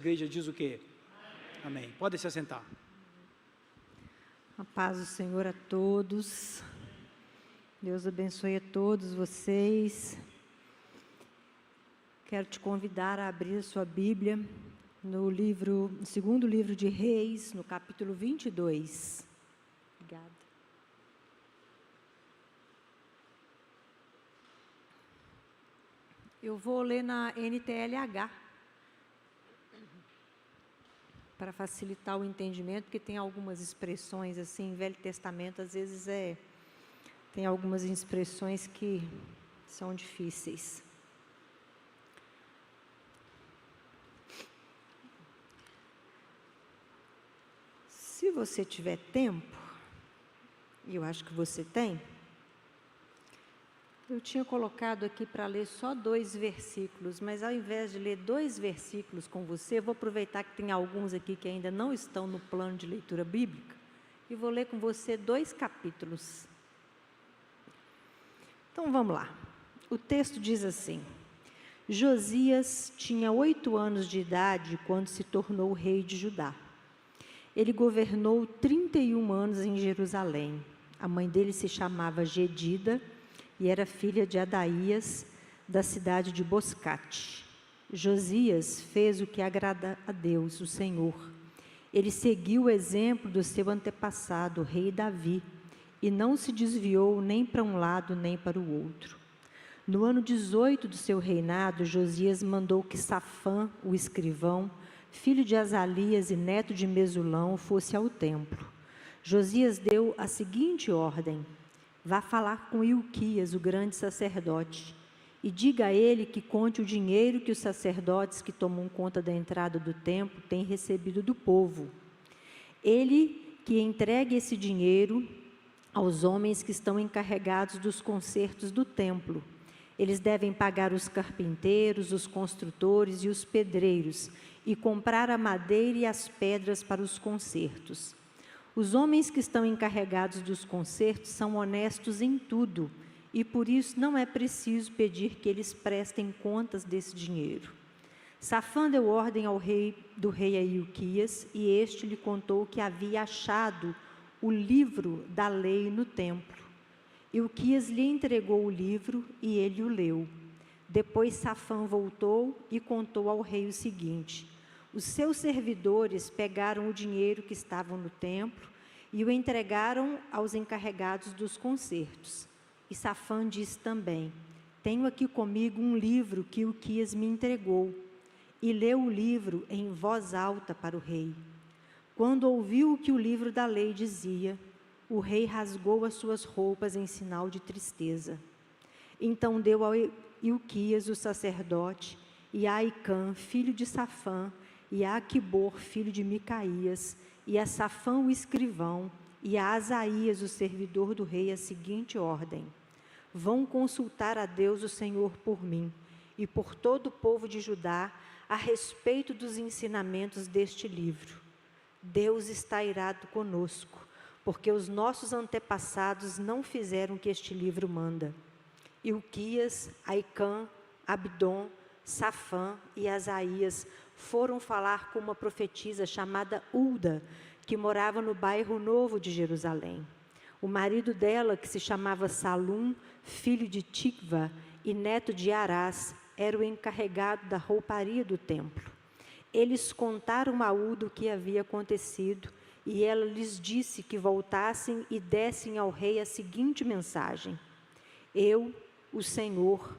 A igreja diz o quê? Amém. Pode se assentar. A paz do Senhor a todos. Deus abençoe a todos vocês. Quero te convidar a abrir a sua Bíblia no segundo livro de Reis, no capítulo 22. Obrigada. Eu vou ler na NTLH, para facilitar o entendimento, porque tem algumas expressões assim, em Velho Testamento, às vezes tem algumas expressões que são difíceis. Se você tiver tempo, e eu acho que você tem, eu tinha colocado aqui para ler só 2 versículos, mas ao invés de ler 2 versículos com você, eu vou aproveitar que tem alguns aqui que ainda não estão no plano de leitura bíblica, e vou ler com você 2 capítulos. Então vamos lá. O texto diz assim: Josias tinha 8 anos de idade quando se tornou rei de Judá. Ele governou 31 anos em Jerusalém. A mãe dele se chamava Gedida e era filha de Adaías, da cidade de Boscate. Josias fez o que agrada a Deus, o Senhor. Ele seguiu o exemplo do seu antepassado, o rei Davi, e não se desviou nem para um lado nem para o outro. No ano 18 do seu reinado, Josias mandou que Safã, o escrivão, filho de Azalias e neto de Mesulão, fosse ao templo. Josias deu a seguinte ordem: vá falar com Ilquias, o grande sacerdote, e diga a ele que conte o dinheiro que os sacerdotes que tomam conta da entrada do templo têm recebido do povo. Ele que entregue esse dinheiro aos homens que estão encarregados dos consertos do templo. Eles devem pagar os carpinteiros, os construtores e os pedreiros, e comprar a madeira e as pedras para os consertos. Os homens que estão encarregados dos consertos são honestos em tudo, e por isso não é preciso pedir que eles prestem contas desse dinheiro. Safã deu ordem do rei a Ilquias, e este lhe contou que havia achado o livro da lei no templo. Ilquias lhe entregou o livro e ele o leu. Depois Safã voltou e contou ao rei o seguinte: os seus servidores pegaram o dinheiro que estava no templo e o entregaram aos encarregados dos consertos. E Safã disse também: tenho aqui comigo um livro que Ilquias me entregou. E leu o livro em voz alta para o rei. Quando ouviu o que o livro da lei dizia, o rei rasgou as suas roupas em sinal de tristeza. Então deu a Ilquias, o sacerdote, e a Aicã, filho de Safã, e a Aquibor, filho de Micaías, e a Safã, o escrivão, e a Asaías, o servidor do rei, a seguinte ordem: vão consultar a Deus o Senhor por mim e por todo o povo de Judá a respeito dos ensinamentos deste livro. Deus está irado conosco, porque os nossos antepassados não fizeram o que este livro manda. Ilquias, Aicã, Abdom, Safã e Asaías foram falar com uma profetisa chamada Ulda, que morava no bairro Novo de Jerusalém. O marido dela, que se chamava Salum, filho de Tikva e neto de Arás, era o encarregado da rouparia do templo. Eles contaram a Ulda o que havia acontecido, e ela lhes disse que voltassem e dessem ao rei a seguinte mensagem: eu, o Senhor,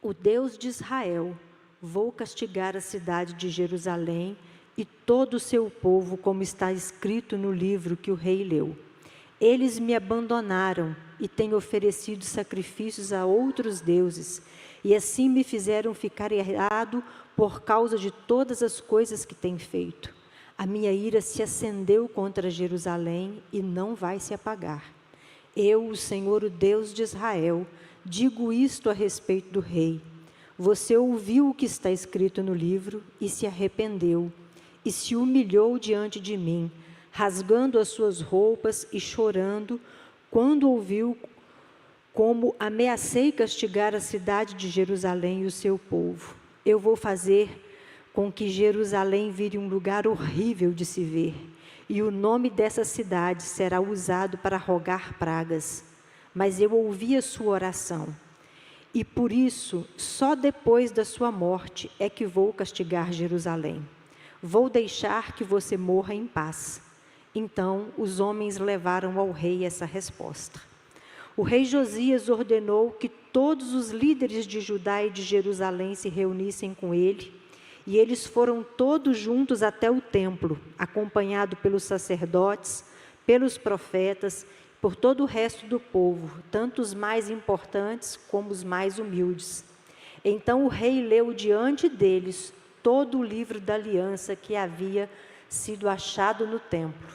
o Deus de Israel, vou castigar a cidade de Jerusalém e todo o seu povo, como está escrito no livro que o rei leu. Eles me abandonaram e têm oferecido sacrifícios a outros deuses, e assim me fizeram ficar irado por causa de todas as coisas que têm feito. A minha ira se acendeu contra Jerusalém e não vai se apagar. Eu, o Senhor, o Deus de Israel, digo isto a respeito do rei. Você ouviu o que está escrito no livro e se arrependeu, e se humilhou diante de mim, rasgando as suas roupas e chorando, quando ouviu como ameacei castigar a cidade de Jerusalém e o seu povo. Eu vou fazer com que Jerusalém vire um lugar horrível de se ver, e o nome dessa cidade será usado para rogar pragas. Mas eu ouvi a sua oração, e por isso, só depois da sua morte é que vou castigar Jerusalém. Vou deixar que você morra em paz. Então, os homens levaram ao rei essa resposta. O rei Josias ordenou que todos os líderes de Judá e de Jerusalém se reunissem com ele, e eles foram todos juntos até o templo, acompanhado pelos sacerdotes, pelos profetas, por todo o resto do povo, tanto os mais importantes como os mais humildes. Então o rei leu diante deles todo o livro da aliança que havia sido achado no templo.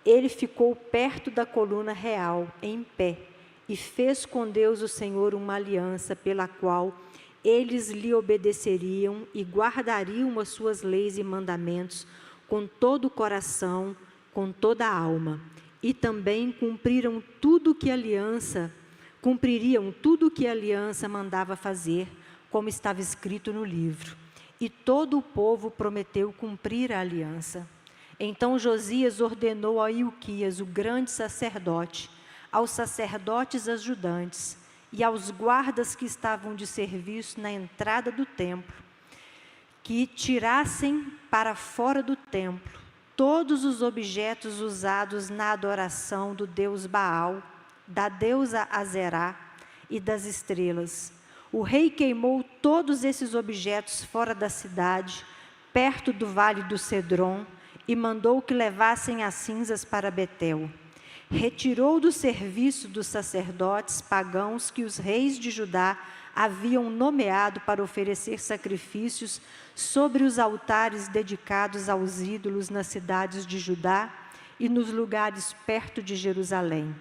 Ele ficou perto da coluna real, em pé, e fez com Deus o Senhor uma aliança pela qual eles lhe obedeceriam e guardariam as suas leis e mandamentos com todo o coração, com toda a alma. E também cumpririam tudo que a aliança mandava fazer, como estava escrito no livro. E todo o povo prometeu cumprir a aliança. Então Josias ordenou a Ilquias, o grande sacerdote, aos sacerdotes ajudantes e aos guardas que estavam de serviço na entrada do templo, que tirassem para fora do templo todos os objetos usados na adoração do deus Baal, da deusa Azerá e das estrelas. O rei queimou todos esses objetos fora da cidade, perto do vale do Cedron, e mandou que levassem as cinzas para Betel. Retirou do serviço dos sacerdotes pagãos que os reis de Judá haviam nomeado para oferecer sacrifícios sobre os altares dedicados aos ídolos nas cidades de Judá e nos lugares perto de Jerusalém.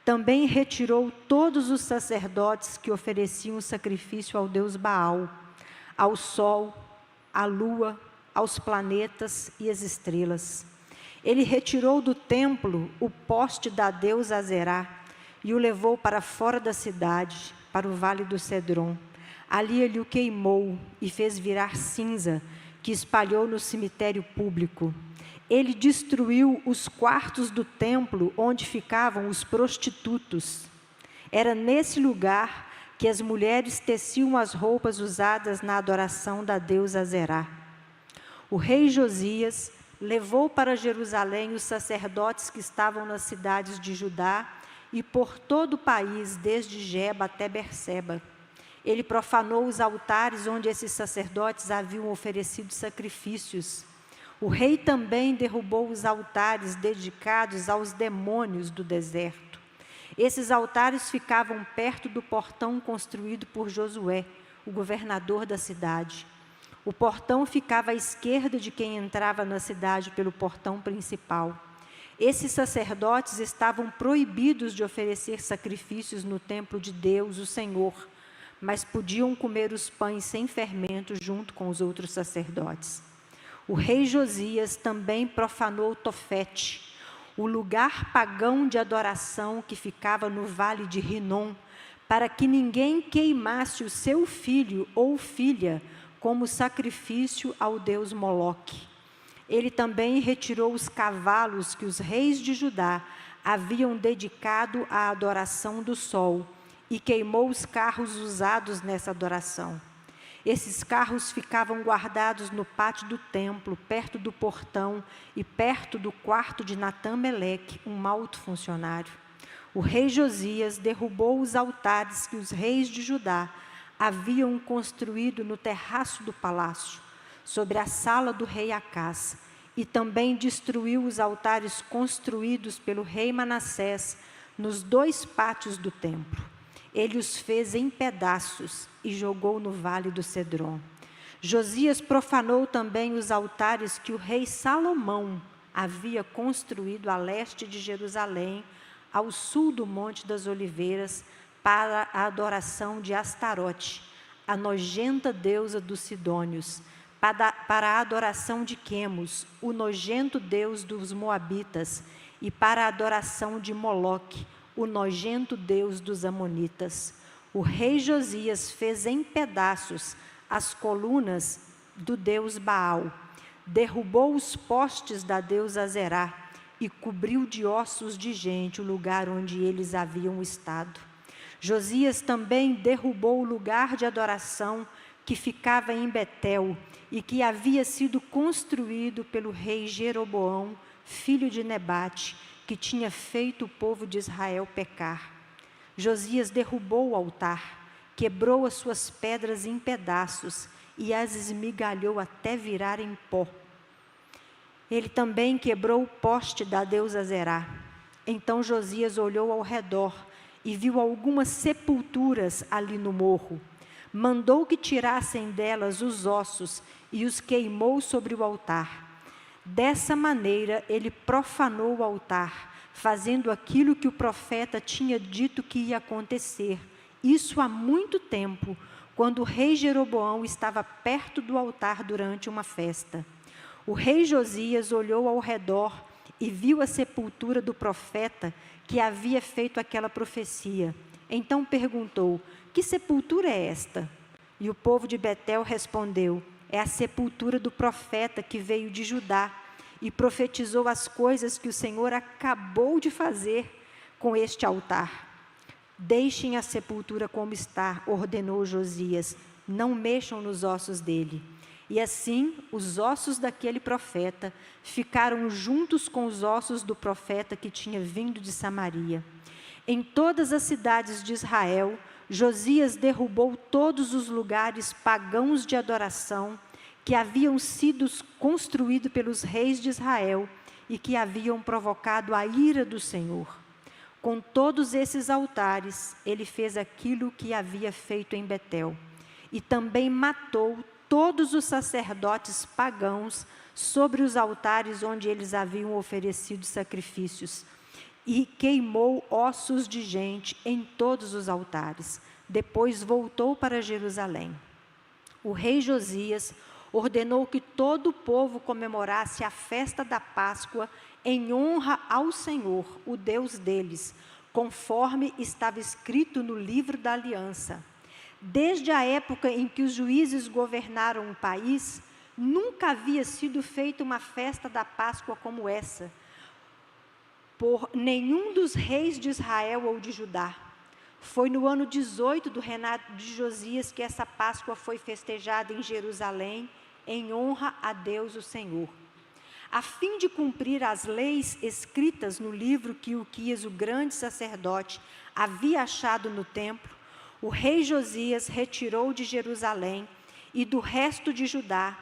Também retirou todos os sacerdotes que ofereciam sacrifício ao deus Baal, ao sol, à lua, aos planetas e às estrelas. Ele retirou do templo o poste da deusa Azerá e o levou para fora da cidade, para o vale do Cedron. Ali ele o queimou e fez virar cinza, que espalhou no cemitério público. Ele destruiu os quartos do templo onde ficavam os prostitutos. Era nesse lugar que as mulheres teciam as roupas usadas na adoração da deusa Azerá. O rei Josias levou para Jerusalém os sacerdotes que estavam nas cidades de Judá e por todo o país, desde Geba até Berseba. Ele profanou os altares onde esses sacerdotes haviam oferecido sacrifícios. O rei também derrubou os altares dedicados aos demônios do deserto. Esses altares ficavam perto do portão construído por Josué, o governador da cidade. O portão ficava à esquerda de quem entrava na cidade pelo portão principal. Esses sacerdotes estavam proibidos de oferecer sacrifícios no templo de Deus, o Senhor, mas podiam comer os pães sem fermento junto com os outros sacerdotes. O rei Josias também profanou Tofete, o lugar pagão de adoração que ficava no vale de Rinom, para que ninguém queimasse o seu filho ou filha como sacrifício ao deus Moloque. Ele também retirou os cavalos que os reis de Judá haviam dedicado à adoração do sol e queimou os carros usados nessa adoração. Esses carros ficavam guardados no pátio do templo, perto do portão e perto do quarto de Natã-Meleque, um alto funcionário. O rei Josias derrubou os altares que os reis de Judá haviam construído no terraço do palácio, sobre a sala do rei Acás, e também destruiu os altares construídos pelo rei Manassés nos 2 pátios do templo. Ele os fez em pedaços e jogou no vale do Cedron. Josias profanou também os altares que o rei Salomão havia construído a leste de Jerusalém, ao sul do Monte das Oliveiras, para a adoração de Astarote, a nojenta deusa dos Sidônios, para a adoração de Quemos, o nojento deus dos Moabitas, e para a adoração de Moloque, o nojento deus dos Amonitas. O rei Josias fez em pedaços as colunas do deus Baal, derrubou os postes da deusa Azerá e cobriu de ossos de gente o lugar onde eles haviam estado. Josias também derrubou o lugar de adoração que ficava em Betel e que havia sido construído pelo rei Jeroboão, filho de Nebate, que tinha feito o povo de Israel pecar. Josias derrubou o altar, quebrou as suas pedras em pedaços e as esmigalhou até virar em pó. Ele também quebrou o poste da deusa Azerá. Então Josias olhou ao redor e viu algumas sepulturas ali no morro. Mandou que tirassem delas os ossos e os queimou sobre o altar. Dessa maneira, ele profanou o altar, fazendo aquilo que o profeta tinha dito que ia acontecer. Isso há muito tempo, quando o rei Jeroboão estava perto do altar durante uma festa. O rei Josias olhou ao redor e viu a sepultura do profeta que havia feito aquela profecia. Então perguntou: que sepultura é esta? E o povo de Betel respondeu: é a sepultura do profeta que veio de Judá e profetizou as coisas que o Senhor acabou de fazer com este altar. Deixem a sepultura como está, ordenou Josias, não mexam nos ossos dele. E assim, os ossos daquele profeta ficaram juntos com os ossos do profeta que tinha vindo de Samaria. Em todas as cidades de Israel, Josias derrubou todos os lugares pagãos de adoração que haviam sido construídos pelos reis de Israel e que haviam provocado a ira do Senhor. Com todos esses altares, ele fez aquilo que havia feito em Betel. E também matou todos os sacerdotes pagãos sobre os altares onde eles haviam oferecido sacrifícios. E queimou ossos de gente em todos os altares. Depois voltou para Jerusalém. O rei Josias ordenou que todo o povo comemorasse a festa da Páscoa em honra ao Senhor, o Deus deles, conforme estava escrito no livro da aliança. Desde a época em que os juízes governaram o país, nunca havia sido feita uma festa da Páscoa como essa, por nenhum dos reis de Israel ou de Judá. Foi no ano 18 do reinado de Josias que essa Páscoa foi festejada em Jerusalém, em honra a Deus o Senhor. A fim de cumprir as leis escritas no livro que Ilquias, o grande sacerdote, havia achado no templo, o rei Josias retirou de Jerusalém e do resto de Judá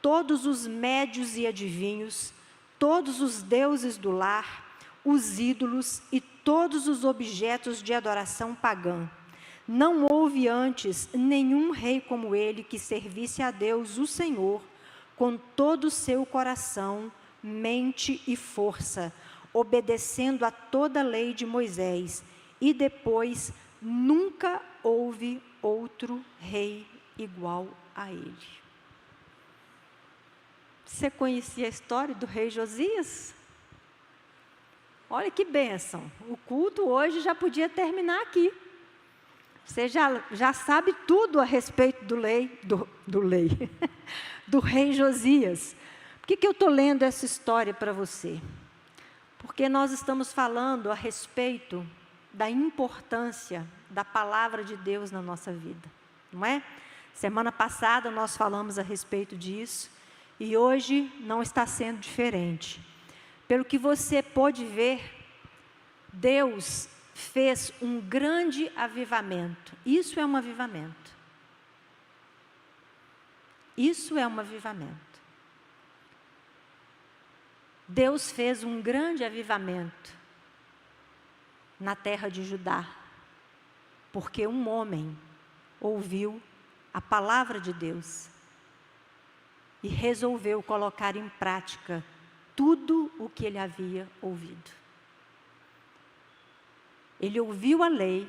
todos os médios e adivinhos, todos os deuses do lar, os ídolos e todos os objetos de adoração pagã. Não houve antes nenhum rei como ele que servisse a Deus, o Senhor, com todo o seu coração, mente e força, obedecendo a toda a lei de Moisés. E depois, nunca houve outro rei igual a ele. Você conhecia a história do rei Josias? Olha que bênção. O culto hoje já podia terminar aqui. Você já sabe tudo a respeito do rei Josias. Por que eu estou lendo essa história para você? Porque nós estamos falando a respeito da importância da palavra de Deus na nossa vida, não é? Semana passada nós falamos a respeito disso e hoje não está sendo diferente. Pelo que você pôde ver, Deus fez um grande avivamento. Isso é um avivamento. Isso é um avivamento. Deus fez um grande avivamento na terra de Judá, porque um homem ouviu a palavra de Deus e resolveu colocar em prática tudo o que ele havia ouvido. Ele ouviu a lei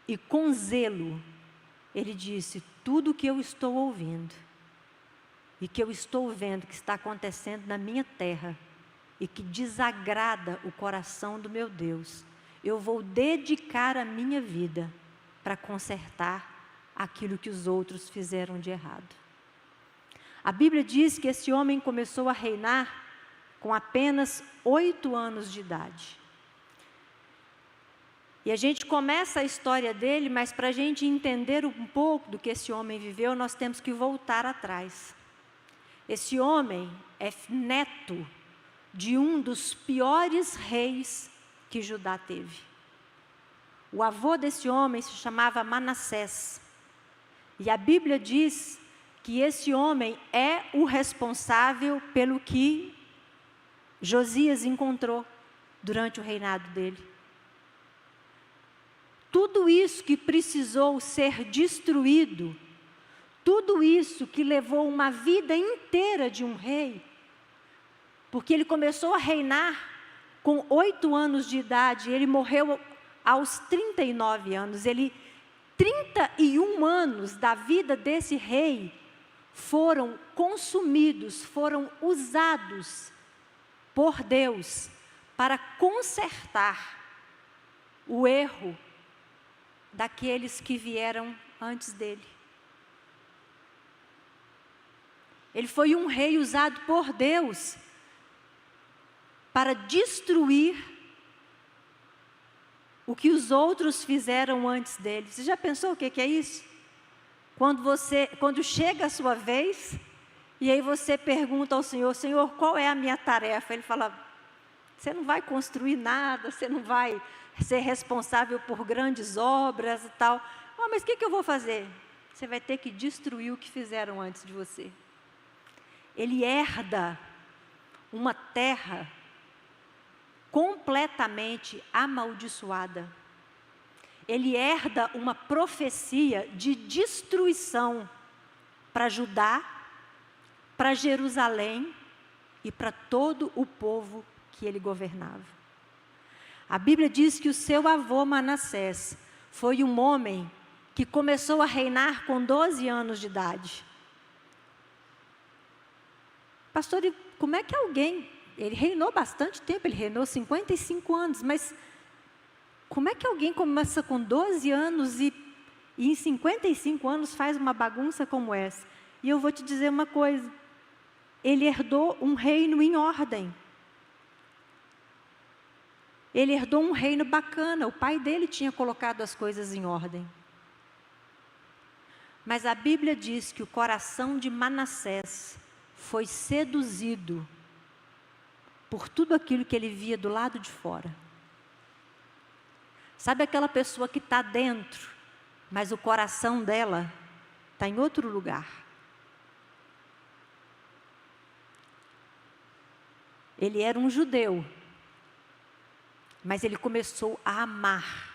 e com zelo ele disse: tudo o que eu estou ouvindo e que eu estou vendo que está acontecendo na minha terra e que desagrada o coração do meu Deus, eu vou dedicar a minha vida para consertar aquilo que os outros fizeram de errado. A Bíblia diz que esse homem começou a reinar com apenas 8 anos de idade. E a gente começa a história dele, mas para a gente entender um pouco do que esse homem viveu, nós temos que voltar atrás. Esse homem é neto de um dos piores reis que Judá teve. O avô desse homem se chamava Manassés. E a Bíblia diz que esse homem é o responsável pelo que Josias encontrou durante o reinado dele. Tudo isso que precisou ser destruído, tudo isso que levou uma vida inteira de um rei, porque ele começou a reinar com 8 anos de idade, ele morreu aos 39 anos, 31 anos da vida desse rei foram consumidos, foram usados por Deus para consertar o erro daqueles que vieram antes dele. Ele foi um rei usado por Deus para destruir o que os outros fizeram antes dele. Você já pensou o que é isso? Quando chega a sua vez, e aí você pergunta ao Senhor, Senhor, qual é a minha tarefa? Ele fala, você não vai construir nada, você não vai ser responsável por grandes obras e tal. Mas o que eu vou fazer? Você vai ter que destruir o que fizeram antes de você. Ele herda uma terra completamente amaldiçoada. Ele herda uma profecia de destruição para Judá, para Jerusalém e para todo o povo que ele governava. A Bíblia diz que o seu avô Manassés foi um homem que começou a reinar com 12 anos de idade. Pastor, e como é que alguém... Ele reinou bastante tempo, ele reinou 55 anos, mas como é que alguém começa com 12 anos e em 55 anos faz uma bagunça como essa? E eu vou te dizer uma coisa, ele herdou um reino em ordem. Ele herdou um reino bacana, o pai dele tinha colocado as coisas em ordem. Mas a Bíblia diz que o coração de Manassés foi seduzido por tudo aquilo que ele via do lado de fora. Sabe aquela pessoa que está dentro, mas o coração dela está em outro lugar? Ele era um judeu, mas ele começou a amar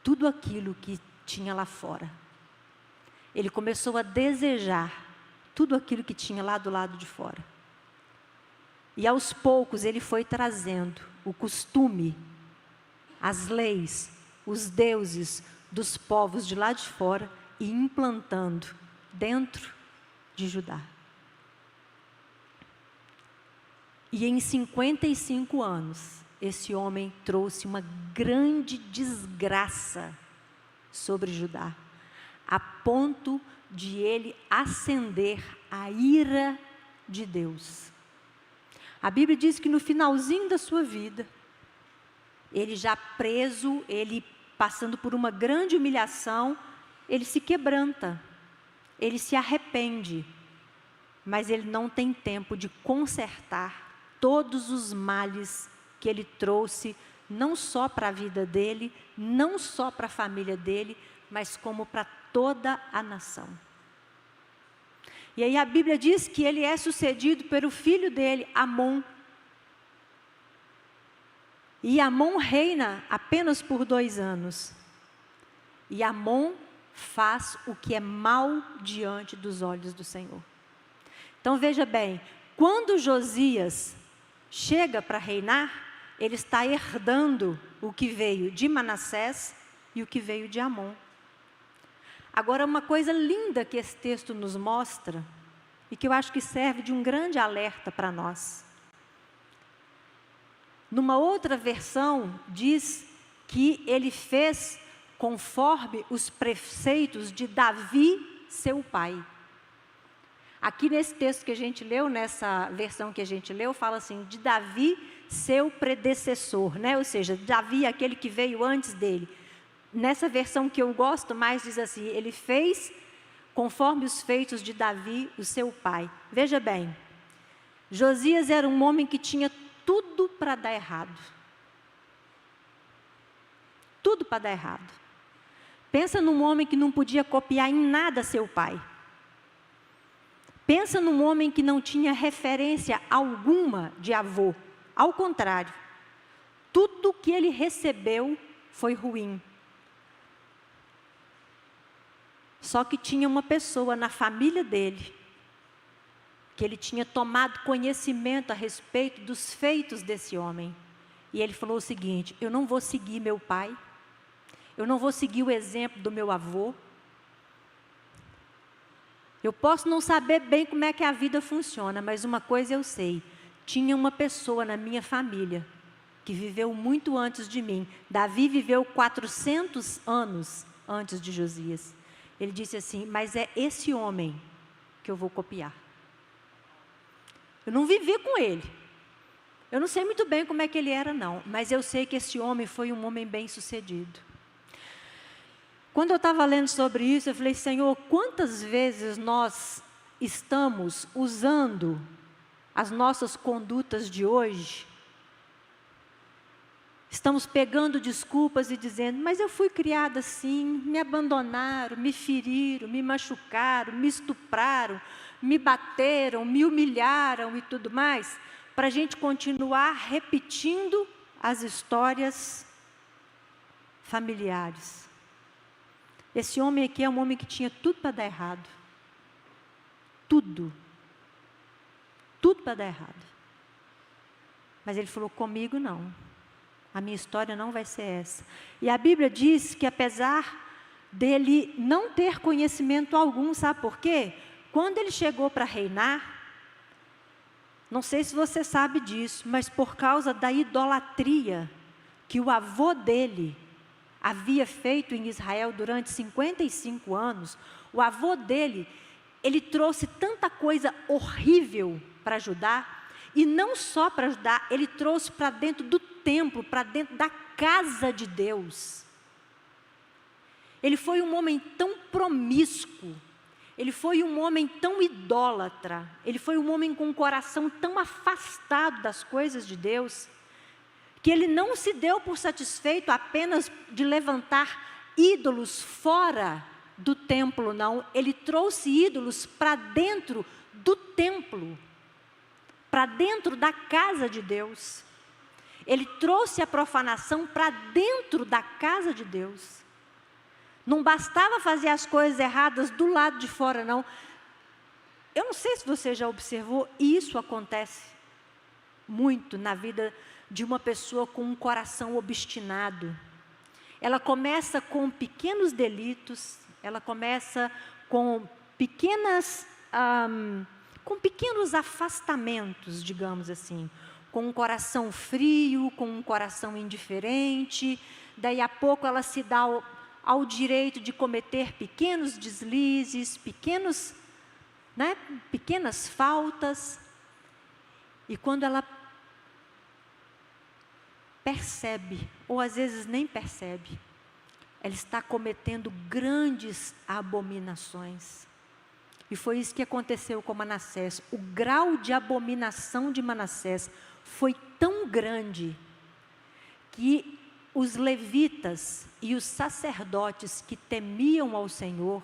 tudo aquilo que tinha lá fora. Ele começou a desejar tudo aquilo que tinha lá do lado de fora. E aos poucos ele foi trazendo o costume, as leis, os deuses dos povos de lá de fora e implantando dentro de Judá. E em 55 anos, esse homem trouxe uma grande desgraça sobre Judá, a ponto de ele acender a ira de Deus. A Bíblia diz que no finalzinho da sua vida, ele já preso, ele passando por uma grande humilhação, ele se quebranta, ele se arrepende, mas ele não tem tempo de consertar todos os males que ele trouxe, não só para a vida dele, não só para a família dele, mas como para toda a nação. E aí a Bíblia diz que ele é sucedido pelo filho dele, Amon. E Amon reina apenas por 2 anos. E Amon faz o que é mal diante dos olhos do Senhor. Então veja bem, quando Josias chega para reinar, ele está herdando o que veio de Manassés e o que veio de Amon. Agora, uma coisa linda que esse texto nos mostra, e que eu acho que serve de um grande alerta para nós. Numa outra versão, diz que ele fez conforme os preceitos de Davi, seu pai. Aqui nesse texto que a gente leu, nessa versão que a gente leu, fala assim, de Davi, seu predecessor, né? Ou seja, Davi, aquele que veio antes dele. Nessa versão que eu gosto mais, diz assim, ele fez conforme os feitos de Davi, o seu pai. Veja bem, Josias era um homem que tinha tudo para dar errado. Tudo para dar errado. Pensa num homem que não podia copiar em nada seu pai. Pensa num homem que não tinha referência alguma de avô. Ao contrário, tudo que ele recebeu foi ruim. Só que tinha uma pessoa na família dele, que ele tinha tomado conhecimento a respeito dos feitos desse homem. E ele falou o seguinte, eu não vou seguir meu pai, eu não vou seguir o exemplo do meu avô. Eu posso não saber bem como é que a vida funciona, mas uma coisa eu sei, tinha uma pessoa na minha família que viveu muito antes de mim. Davi viveu 400 anos antes de Josias. Ele disse assim, mas é esse homem que eu vou copiar. Eu não vivi com ele. Eu não sei muito bem como é que ele era, não. Mas eu sei que esse homem foi um homem bem-sucedido. Quando eu estava lendo sobre isso, eu falei, Senhor, quantas vezes nós estamos usando as nossas condutas de hoje? Estamos pegando desculpas e dizendo, mas eu fui criada assim, me abandonaram, me feriram, me machucaram, me estupraram, me bateram, me humilharam e tudo mais, para a gente continuar repetindo as histórias familiares. Esse homem aqui é um homem que tinha tudo para dar errado. Tudo. Tudo para dar errado. Mas ele falou, comigo não. A minha história não vai ser essa. E a Bíblia diz que apesar dele não ter conhecimento algum, sabe por quê? Quando ele chegou para reinar, não sei se você sabe disso, mas por causa da idolatria que o avô dele havia feito em Israel durante 55 anos, o avô dele, ele trouxe tanta coisa horrível para Judá, e não só para Judá, ele trouxe para dentro do templo, para dentro da casa de Deus. Ele foi um homem tão promíscuo, ele foi um homem tão idólatra, ele foi um homem com um coração tão afastado das coisas de Deus, que ele não se deu por satisfeito apenas de levantar ídolos fora do templo, não. Ele trouxe ídolos para dentro do templo, para dentro da casa de Deus. Ele trouxe a profanação para dentro da casa de Deus. Não bastava fazer as coisas erradas do lado de fora, não. Eu não sei se você já observou, isso acontece muito na vida de uma pessoa com um coração obstinado. Ela começa com pequenos delitos, ela começa com pequenos afastamentos, digamos assim, com um coração frio, com um coração indiferente, daí a pouco ela se dá ao direito de cometer pequenos deslizes, pequenas faltas, e quando ela percebe, ou às vezes nem percebe, ela está cometendo grandes abominações. E foi isso que aconteceu com Manassés. O grau de abominação de Manassés foi tão grande que os levitas e os sacerdotes que temiam ao Senhor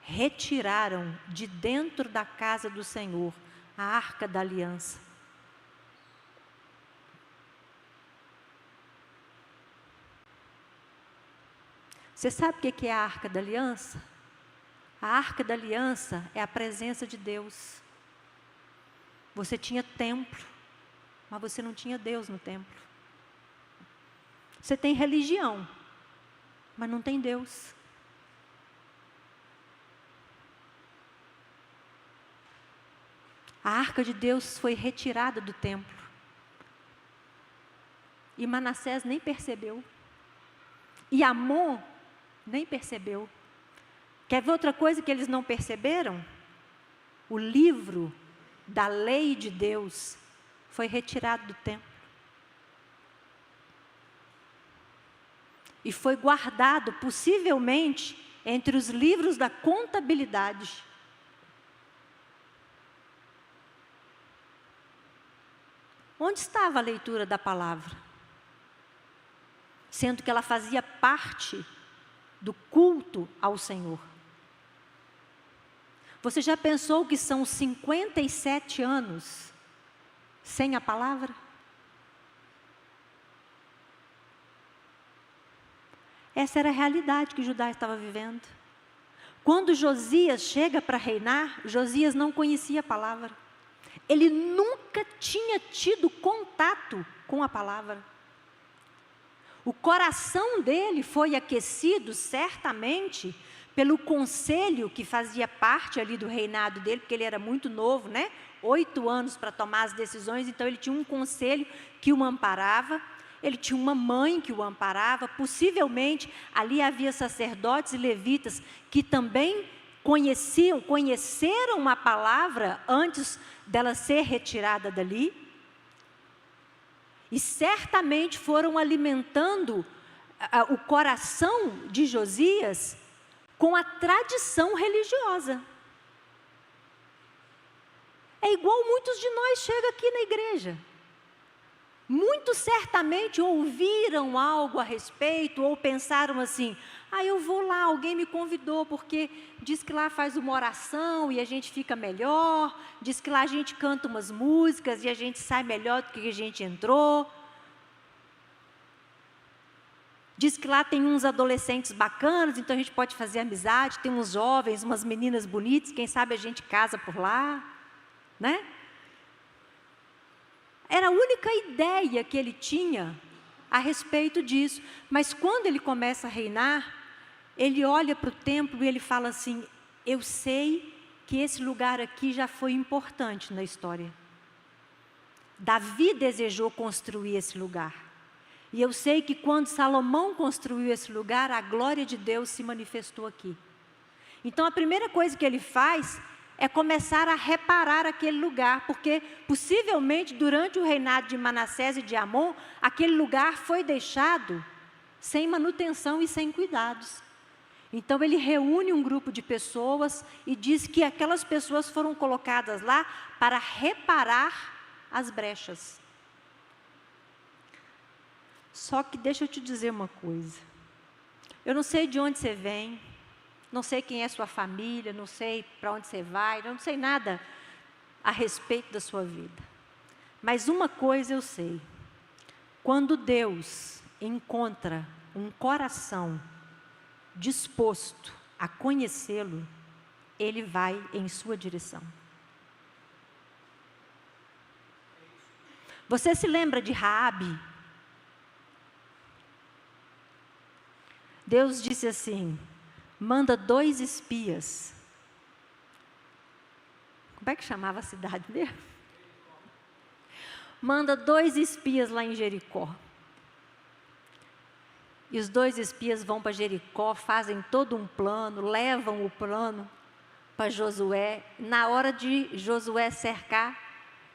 retiraram de dentro da casa do Senhor a Arca da Aliança. Você sabe o que é a Arca da Aliança? A Arca da Aliança é a presença de Deus. Você tinha templo, mas você não tinha Deus no templo. Você tem religião, mas não tem Deus. A Arca de Deus foi retirada do templo. E Manassés nem percebeu. E Amon nem percebeu. Quer ver outra coisa que eles não perceberam? o livro da lei de Deus foi retirado do templo. E foi guardado, possivelmente, entre os livros da contabilidade. Onde estava a leitura da palavra? Sendo que ela fazia parte do culto ao Senhor. Você já pensou que são 57 anos sem a palavra? Essa era a realidade que Judá estava vivendo. Quando Josias chega para reinar, Josias não conhecia a palavra. Ele nunca tinha tido contato com a palavra. O coração dele foi aquecido, certamente, pelo conselho que fazia parte ali do reinado dele, porque ele era muito novo, né? 8 anos para tomar as decisões, então ele tinha um conselho que o amparava, ele tinha uma mãe que o amparava, possivelmente ali havia sacerdotes e levitas que também conheceram a palavra antes dela ser retirada dali, e certamente foram alimentando o coração de Josias com a tradição religiosa. É igual muitos de nós chegam aqui na igreja. Muitos certamente ouviram algo a respeito ou pensaram assim: eu vou lá, alguém me convidou porque diz que lá faz uma oração e a gente fica melhor, diz que lá a gente canta umas músicas e a gente sai melhor do que a gente entrou. Diz que lá tem uns adolescentes bacanas, então a gente pode fazer amizade, tem uns jovens, umas meninas bonitas, quem sabe a gente casa por lá, né? Era a única ideia que ele tinha a respeito disso. Mas quando ele começa a reinar, ele olha para o templo e ele fala assim: eu sei que esse lugar aqui já foi importante na história. Davi desejou construir esse lugar. E eu sei que quando Salomão construiu esse lugar, a glória de Deus se manifestou aqui. Então a primeira coisa que ele faz é começar a reparar aquele lugar, porque possivelmente durante o reinado de Manassés e de Amon, aquele lugar foi deixado sem manutenção e sem cuidados. Então ele reúne um grupo de pessoas e diz que aquelas pessoas foram colocadas lá para reparar as brechas. Só que deixa eu te dizer uma coisa. Eu não sei de onde você vem, não sei quem é sua família, não sei para onde você vai, não sei nada a respeito da sua vida. Mas uma coisa eu sei: quando Deus encontra um coração disposto a conhecê-lo, Ele vai em sua direção. Você se lembra de Raabe? Deus disse assim: manda 2 espias. Como é que chamava a cidade mesmo? Manda 2 espias lá em Jericó. E os 2 espias vão para Jericó, fazem todo um plano, levam o plano para Josué. Na hora de Josué cercar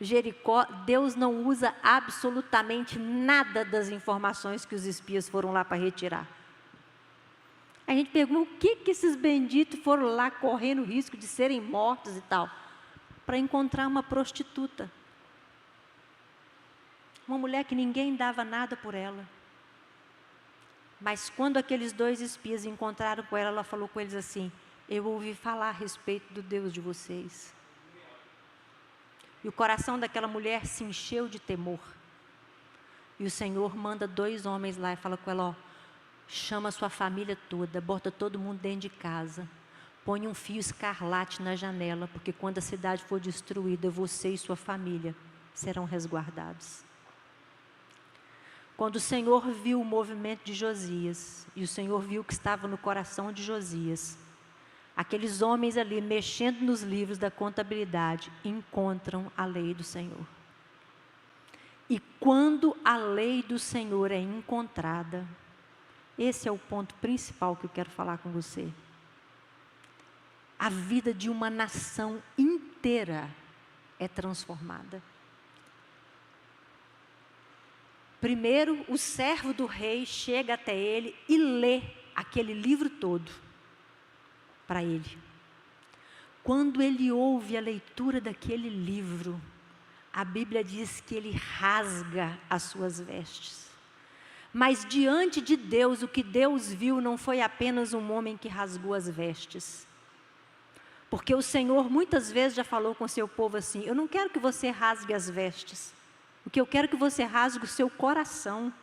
Jericó, Deus não usa absolutamente nada das informações que os espias foram lá para retirar. A gente pergunta: o que esses benditos foram lá correndo o risco de serem mortos e tal? Para encontrar uma prostituta. Uma mulher que ninguém dava nada por ela. Mas quando aqueles 2 espias encontraram com ela, ela falou com eles assim: eu ouvi falar a respeito do Deus de vocês. E o coração daquela mulher se encheu de temor. E o Senhor manda 2 homens lá e fala com ela: chama a sua família toda, bota todo mundo dentro de casa, põe um fio escarlate na janela, porque quando a cidade for destruída, você e sua família serão resguardados. Quando o Senhor viu o movimento de Josias, e o Senhor viu o que estava no coração de Josias, aqueles homens ali, mexendo nos livros da contabilidade, encontram a lei do Senhor. E quando a lei do Senhor é encontrada, esse é o ponto principal que eu quero falar com você. A vida de uma nação inteira inteira é transformada. Primeiro, o servo do rei chega até ele e lê aquele livro todo para ele. Quando ele ouve a leitura daquele livro, a Bíblia diz que ele rasga as suas vestes. Mas diante de Deus, o que Deus viu não foi apenas um homem que rasgou as vestes. Porque o Senhor muitas vezes já falou com o seu povo assim: eu não quero que você rasgue as vestes. O que eu quero é que você rasgue o seu coração.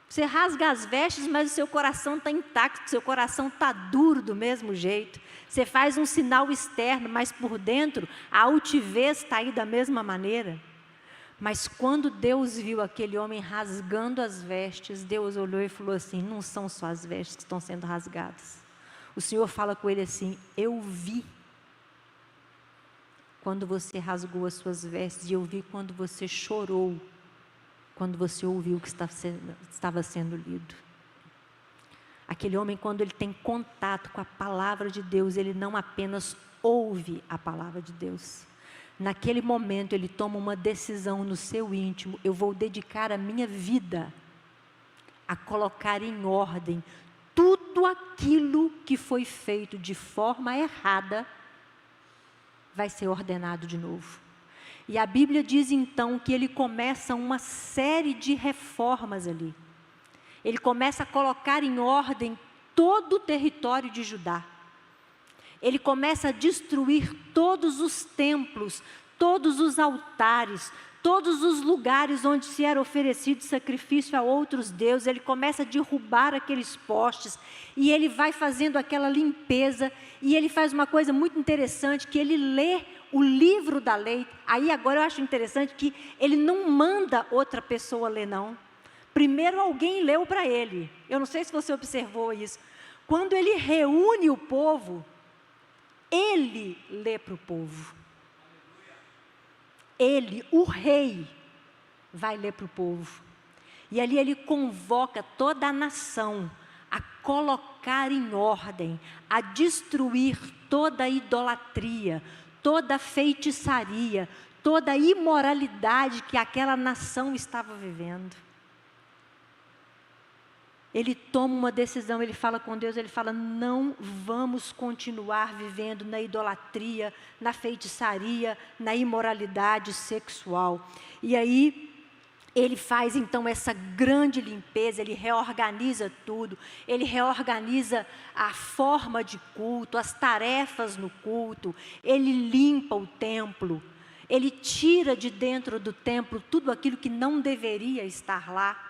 Você rasga as vestes, mas o seu coração está intacto, o seu coração está duro do mesmo jeito. Você faz um sinal externo, mas por dentro a altivez está aí da mesma maneira. Mas quando Deus viu aquele homem rasgando as vestes, Deus olhou e falou assim: não são só as vestes que estão sendo rasgadas. O Senhor fala com ele assim: eu vi quando você rasgou as suas vestes, e eu vi quando você chorou, quando você ouviu o que estava sendo lido. Aquele homem, quando ele tem contato com a palavra de Deus, ele não apenas ouve a palavra de Deus. Naquele momento, ele toma uma decisão no seu íntimo: eu vou dedicar a minha vida a colocar em ordem tudo aquilo que foi feito de forma errada, vai ser ordenado de novo. E a Bíblia diz então que ele começa uma série de reformas ali. Ele começa a colocar em ordem todo o território de Judá. Ele começa a destruir todos os templos, todos os altares, todos os lugares onde se era oferecido sacrifício a outros deuses. Ele começa a derrubar aqueles postes, e ele vai fazendo aquela limpeza, e ele faz uma coisa muito interessante, que ele lê o livro da lei. Aí agora eu acho interessante que ele não manda outra pessoa ler, não. Primeiro alguém leu para ele. Eu não sei se você observou isso. Quando ele reúne o povo, ele lê para o povo. Ele, o rei, vai ler para o povo. E ali ele convoca toda a nação a colocar em ordem, a destruir toda a idolatria, toda a feitiçaria, toda a imoralidade que aquela nação estava vivendo. Ele toma uma decisão, ele fala com Deus, ele fala: não vamos continuar vivendo na idolatria, na feitiçaria, na imoralidade sexual. E aí, ele faz então essa grande limpeza, ele reorganiza tudo, ele reorganiza a forma de culto, as tarefas no culto, ele limpa o templo, ele tira de dentro do templo tudo aquilo que não deveria estar lá.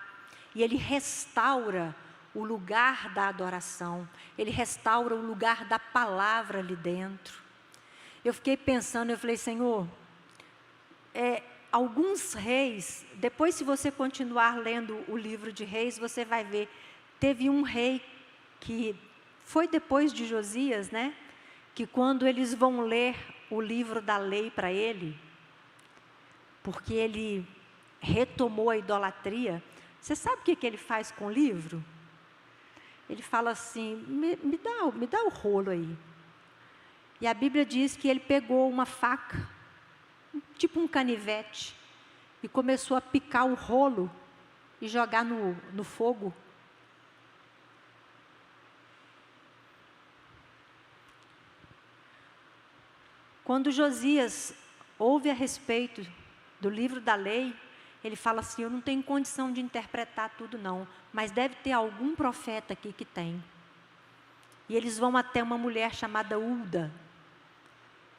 E ele restaura o lugar da adoração, ele restaura o lugar da palavra ali dentro. Eu fiquei pensando, eu falei: Senhor, alguns reis, depois se você continuar lendo o livro de Reis, você vai ver, teve um rei que foi depois de Josias, né? Que quando eles vão ler o livro da lei para ele, porque ele retomou a idolatria. Você sabe o que ele faz com o livro? Ele fala assim: me dá o rolo aí. E a Bíblia diz que ele pegou uma faca, tipo um canivete, e começou a picar o rolo e jogar no fogo. Quando Josias ouve a respeito do livro da lei, ele fala assim: eu não tenho condição de interpretar tudo não, mas deve ter algum profeta aqui que tem. E eles vão até uma mulher chamada Hulda.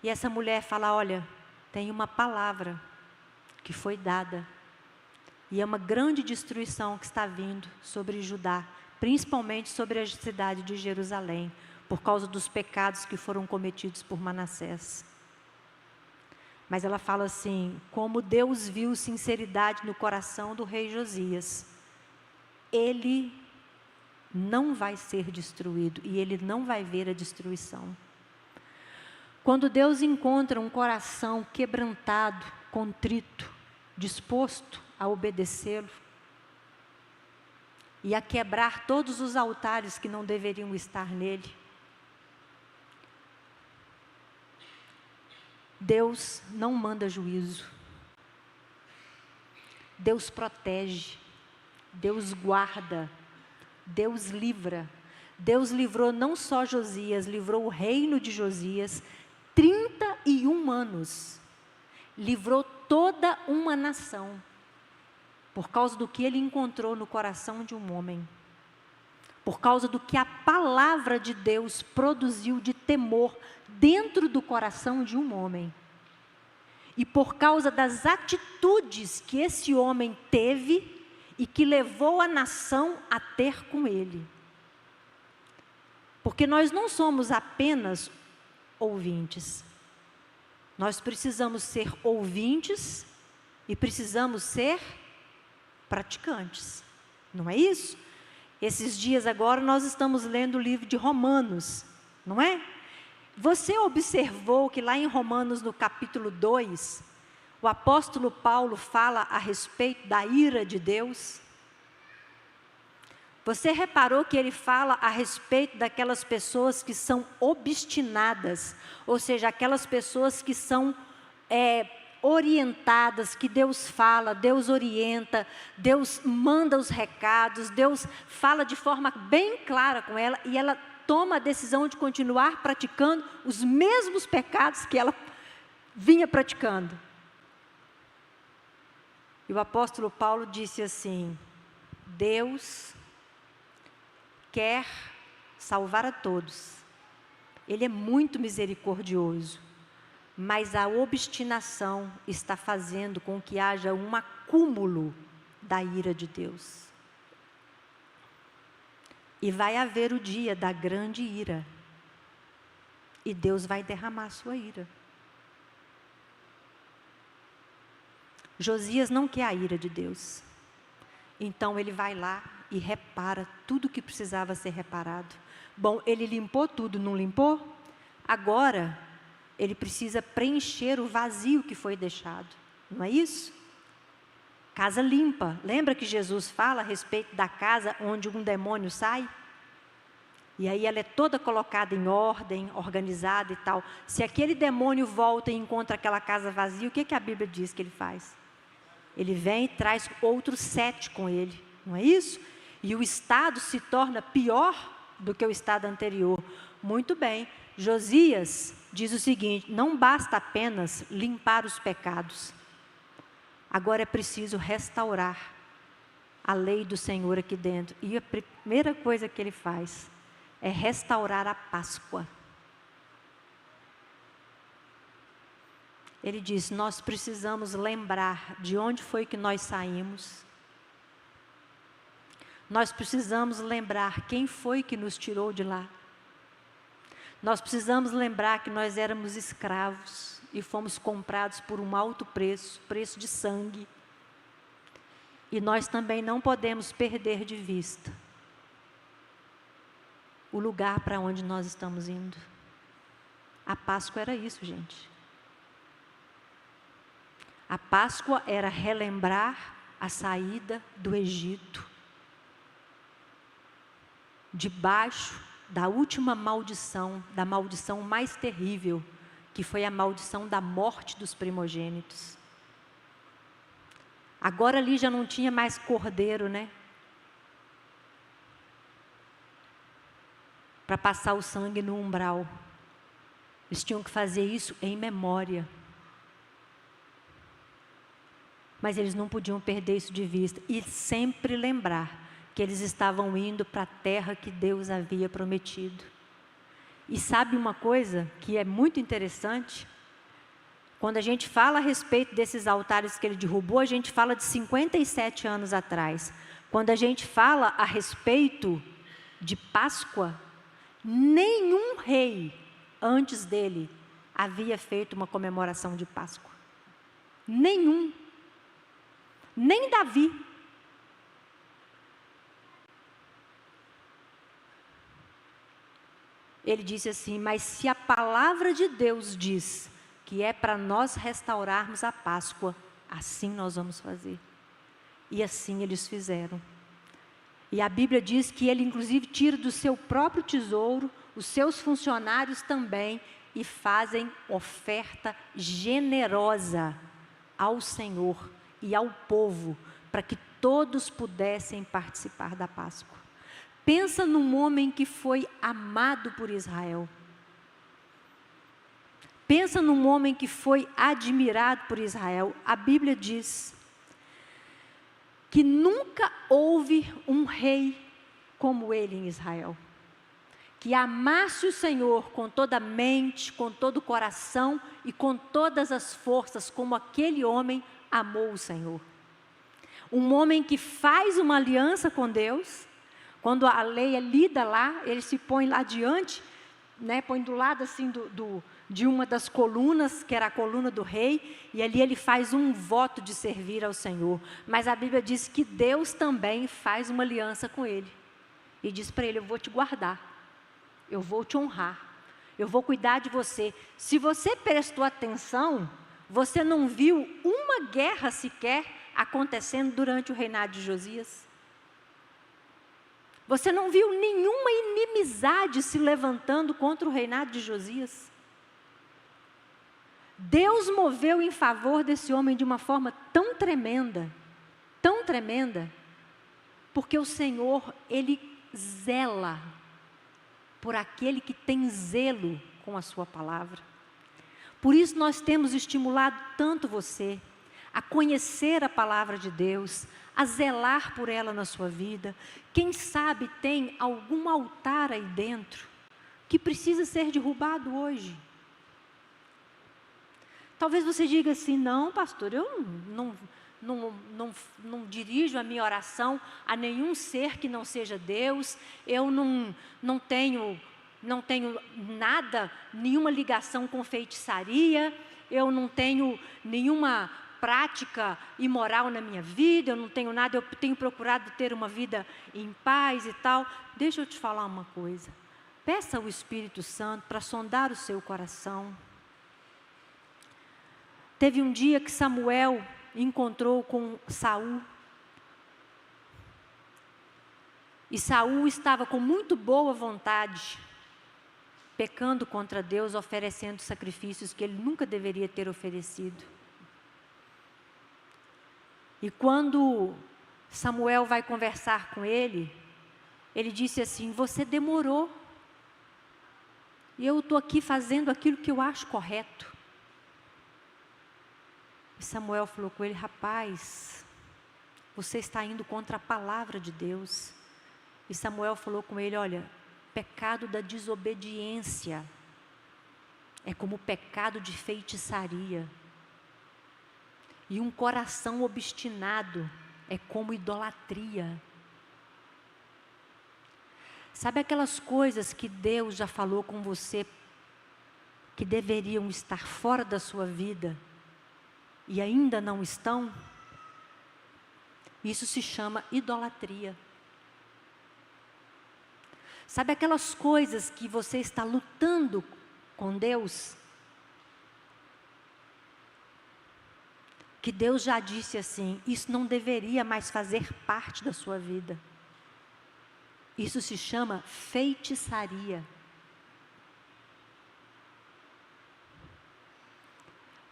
E essa mulher fala: olha, tem uma palavra que foi dada. E é uma grande destruição que está vindo sobre Judá, principalmente sobre a cidade de Jerusalém, por causa dos pecados que foram cometidos por Manassés. Mas ela fala assim: como Deus viu sinceridade no coração do rei Josias, ele não vai ser destruído e ele não vai ver a destruição. Quando Deus encontra um coração quebrantado, contrito, disposto a obedecê-lo e a quebrar todos os altares que não deveriam estar nele, Deus não manda juízo. Deus protege. Deus guarda. Deus livra. Deus livrou não só Josias, livrou o reino de Josias 31 anos. Livrou toda uma nação. Por causa do que ele encontrou no coração de um homem. Por causa do que a palavra de Deus produziu de temor dentro do coração de um homem. E por causa das atitudes que esse homem teve e que levou a nação a ter com ele. Porque nós não somos apenas ouvintes. Nós precisamos ser ouvintes e precisamos ser praticantes. Não é isso? Esses dias agora nós estamos lendo o livro de Romanos, não é? Você observou que lá em Romanos, no capítulo 2, o apóstolo Paulo fala a respeito da ira de Deus? Você reparou que ele fala a respeito daquelas pessoas que são obstinadas, ou seja, aquelas pessoas que são orientadas, que Deus fala, Deus orienta, Deus manda os recados, Deus fala de forma bem clara com ela e ela toma a decisão de continuar praticando os mesmos pecados que ela vinha praticando. E o apóstolo Paulo disse assim: Deus quer salvar a todos. Ele é muito misericordioso, mas a obstinação está fazendo com que haja um acúmulo da ira de Deus. E vai haver o dia da grande ira. E Deus vai derramar a sua ira. Josias não quer a ira de Deus. Então ele vai lá e repara tudo que precisava ser reparado. Bom, ele limpou tudo, não limpou? Agora, ele precisa preencher o vazio que foi deixado. Não é isso? Casa limpa. Lembra que Jesus fala a respeito da casa onde um demônio sai? E aí ela é toda colocada em ordem, organizada e tal. Se aquele demônio volta e encontra aquela casa vazia, o que a Bíblia diz que ele faz? Ele vem e traz outros 7 com ele. Não é isso? E o estado se torna pior do que o estado anterior. Muito bem. Josias diz o seguinte: não basta apenas limpar os pecados. Agora é preciso restaurar a lei do Senhor aqui dentro. E a primeira coisa que ele faz é restaurar a Páscoa. Ele diz: nós precisamos lembrar de onde foi que nós saímos. Nós precisamos lembrar quem foi que nos tirou de lá. Nós precisamos lembrar que nós éramos escravos e fomos comprados por um alto preço, preço de sangue. E nós também não podemos perder de vista o lugar para onde nós estamos indo. A Páscoa era isso, gente. A Páscoa era relembrar a saída do Egito, debaixo da última maldição, da maldição mais terrível, que foi a maldição da morte dos primogênitos. Agora ali já não tinha mais cordeiro, né? Para passar o sangue no umbral. Eles tinham que fazer isso em memória. Mas eles não podiam perder isso de vista. E sempre lembrar que eles estavam indo para a terra que Deus havia prometido. E sabe uma coisa que é muito interessante? Quando a gente fala a respeito desses altares que ele derrubou, a gente fala de 57 anos atrás. Quando a gente fala a respeito de Páscoa, nenhum rei antes dele havia feito uma comemoração de Páscoa. Nenhum. Nem Davi. Ele disse assim: mas se a palavra de Deus diz que é para nós restaurarmos a Páscoa, assim nós vamos fazer. E assim eles fizeram. E a Bíblia diz que ele inclusive tira do seu próprio tesouro, os seus funcionários também, e fazem oferta generosa ao Senhor e ao povo, para que todos pudessem participar da Páscoa. Pensa num homem que foi amado por Israel. Pensa num homem que foi admirado por Israel. A Bíblia diz que nunca houve um rei como ele em Israel, que amasse o Senhor com toda a mente, com todo o coração e com todas as forças, como aquele homem amou o Senhor. Um homem que faz uma aliança com Deus. Quando a lei é lida lá, ele se põe lá diante, né, põe do lado assim de uma das colunas, que era a coluna do rei, e ali ele faz um voto de servir ao Senhor. Mas a Bíblia diz que Deus também faz uma aliança com ele. E diz para ele: eu vou te guardar, eu vou te honrar, eu vou cuidar de você. Se você prestou atenção, você não viu uma guerra sequer acontecendo durante o reinado de Josias. Você não viu nenhuma inimizade se levantando contra o reinado de Josias. Deus moveu em favor desse homem de uma forma tão tremenda, porque o Senhor, Ele zela por aquele que tem zelo com a sua palavra. Por isso nós temos estimulado tanto você a conhecer a palavra de Deus, a zelar por ela na sua vida. Quem sabe tem algum altar aí dentro que precisa ser derrubado hoje. Talvez você diga assim: não, pastor, eu não dirijo a minha oração a nenhum ser que não seja Deus, eu não tenho nada, nenhuma ligação com feitiçaria, eu não tenho nenhuma prática imoral na minha vida, eu não tenho nada, eu tenho procurado ter uma vida em paz e tal. Deixa eu te falar uma coisa, peça ao Espírito Santo para sondar o seu coração. Teve um dia que Samuel encontrou com Saul, e Saul estava com muito boa vontade, pecando contra Deus, oferecendo sacrifícios que ele nunca deveria ter oferecido. E quando Samuel vai conversar com ele, ele disse assim: você demorou, e eu estou aqui fazendo aquilo que eu acho correto. E Samuel falou com ele: rapaz, você está indo contra a palavra de Deus. E Samuel falou com ele: olha, pecado da desobediência é como o pecado de feitiçaria. E um coração obstinado é como idolatria. Sabe aquelas coisas que Deus já falou com você, que deveriam estar fora da sua vida, e ainda não estão? Isso se chama idolatria. Sabe aquelas coisas que você está lutando com Deus, que Deus já disse assim: isso não deveria mais fazer parte da sua vida. Isso se chama feitiçaria.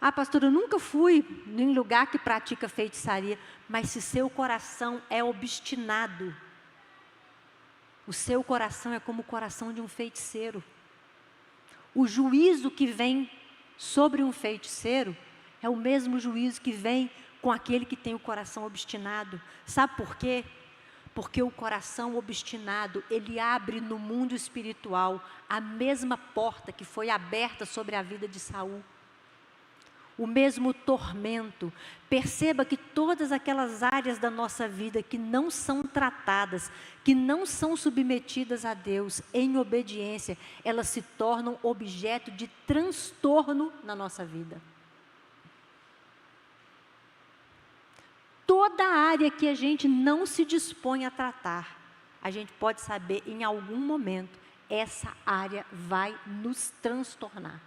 Ah, pastor, eu nunca fui em lugar que pratica feitiçaria. Mas se seu coração é obstinado, o seu coração é como o coração de um feiticeiro. O juízo que vem sobre um feiticeiro é o mesmo juízo que vem com aquele que tem o coração obstinado. Sabe por quê? Porque o coração obstinado, ele abre no mundo espiritual a mesma porta que foi aberta sobre a vida de Saul. O mesmo tormento. Perceba que todas aquelas áreas da nossa vida que não são tratadas, que não são submetidas a Deus em obediência, elas se tornam objeto de transtorno na nossa vida. Toda área que a gente não se dispõe a tratar, a gente pode saber em algum momento, essa área vai nos transtornar.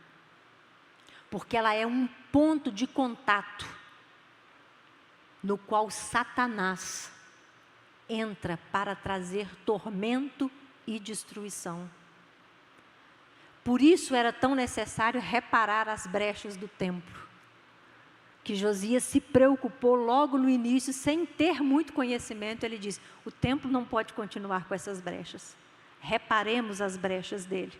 Porque ela é um ponto de contato no qual Satanás entra para trazer tormento e destruição. Por isso era tão necessário reparar as brechas do templo, que Josias se preocupou logo no início, sem ter muito conhecimento. Ele disse: o templo não pode continuar com essas brechas, reparemos as brechas dele.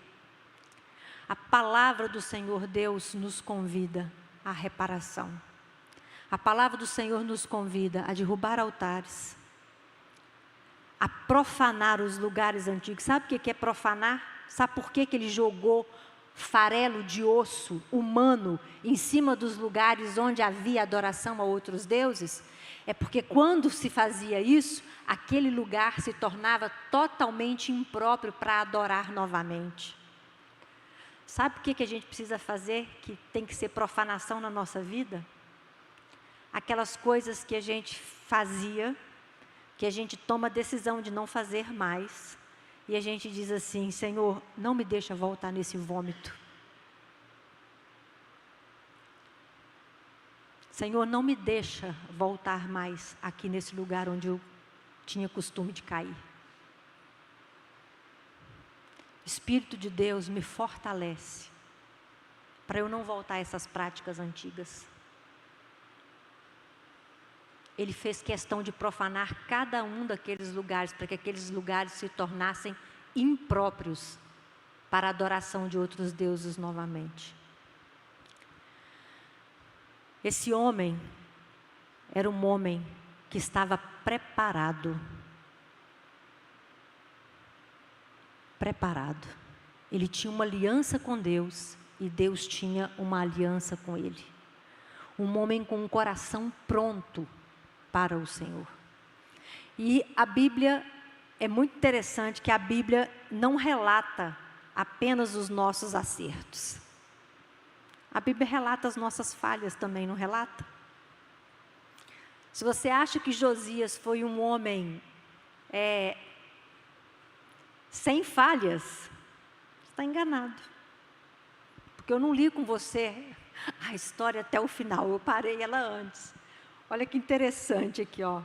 A palavra do Senhor Deus nos convida à reparação. A palavra do Senhor nos convida a derrubar altares, a profanar os lugares antigos. Sabe o que é profanar? Sabe por que ele jogou farelo de osso humano em cima dos lugares onde havia adoração a outros deuses? É porque quando se fazia isso, aquele lugar se tornava totalmente impróprio para adorar novamente. Sabe o que a gente precisa fazer, que tem que ser profanação na nossa vida? Aquelas coisas que a gente fazia, que a gente toma a decisão de não fazer mais, e a gente diz assim: Senhor, não me deixa voltar nesse vômito. Senhor, não me deixa voltar mais aqui nesse lugar onde eu tinha costume de cair. O Espírito de Deus me fortalece para eu não voltar a essas práticas antigas. Ele fez questão de profanar cada um daqueles lugares, para que aqueles lugares se tornassem impróprios para a adoração de outros deuses novamente. Esse homem era um homem que estava preparado. Preparado. Ele tinha uma aliança com Deus e Deus tinha uma aliança com ele. Um homem com um coração pronto para o Senhor. E a Bíblia, é muito interessante que a Bíblia não relata apenas os nossos acertos. A Bíblia relata as nossas falhas também, não relata? Se você acha que Josias foi um homem sem falhas, você está enganado. Porque eu não li com você a história até o final, eu parei ela antes. Olha que interessante aqui, ó.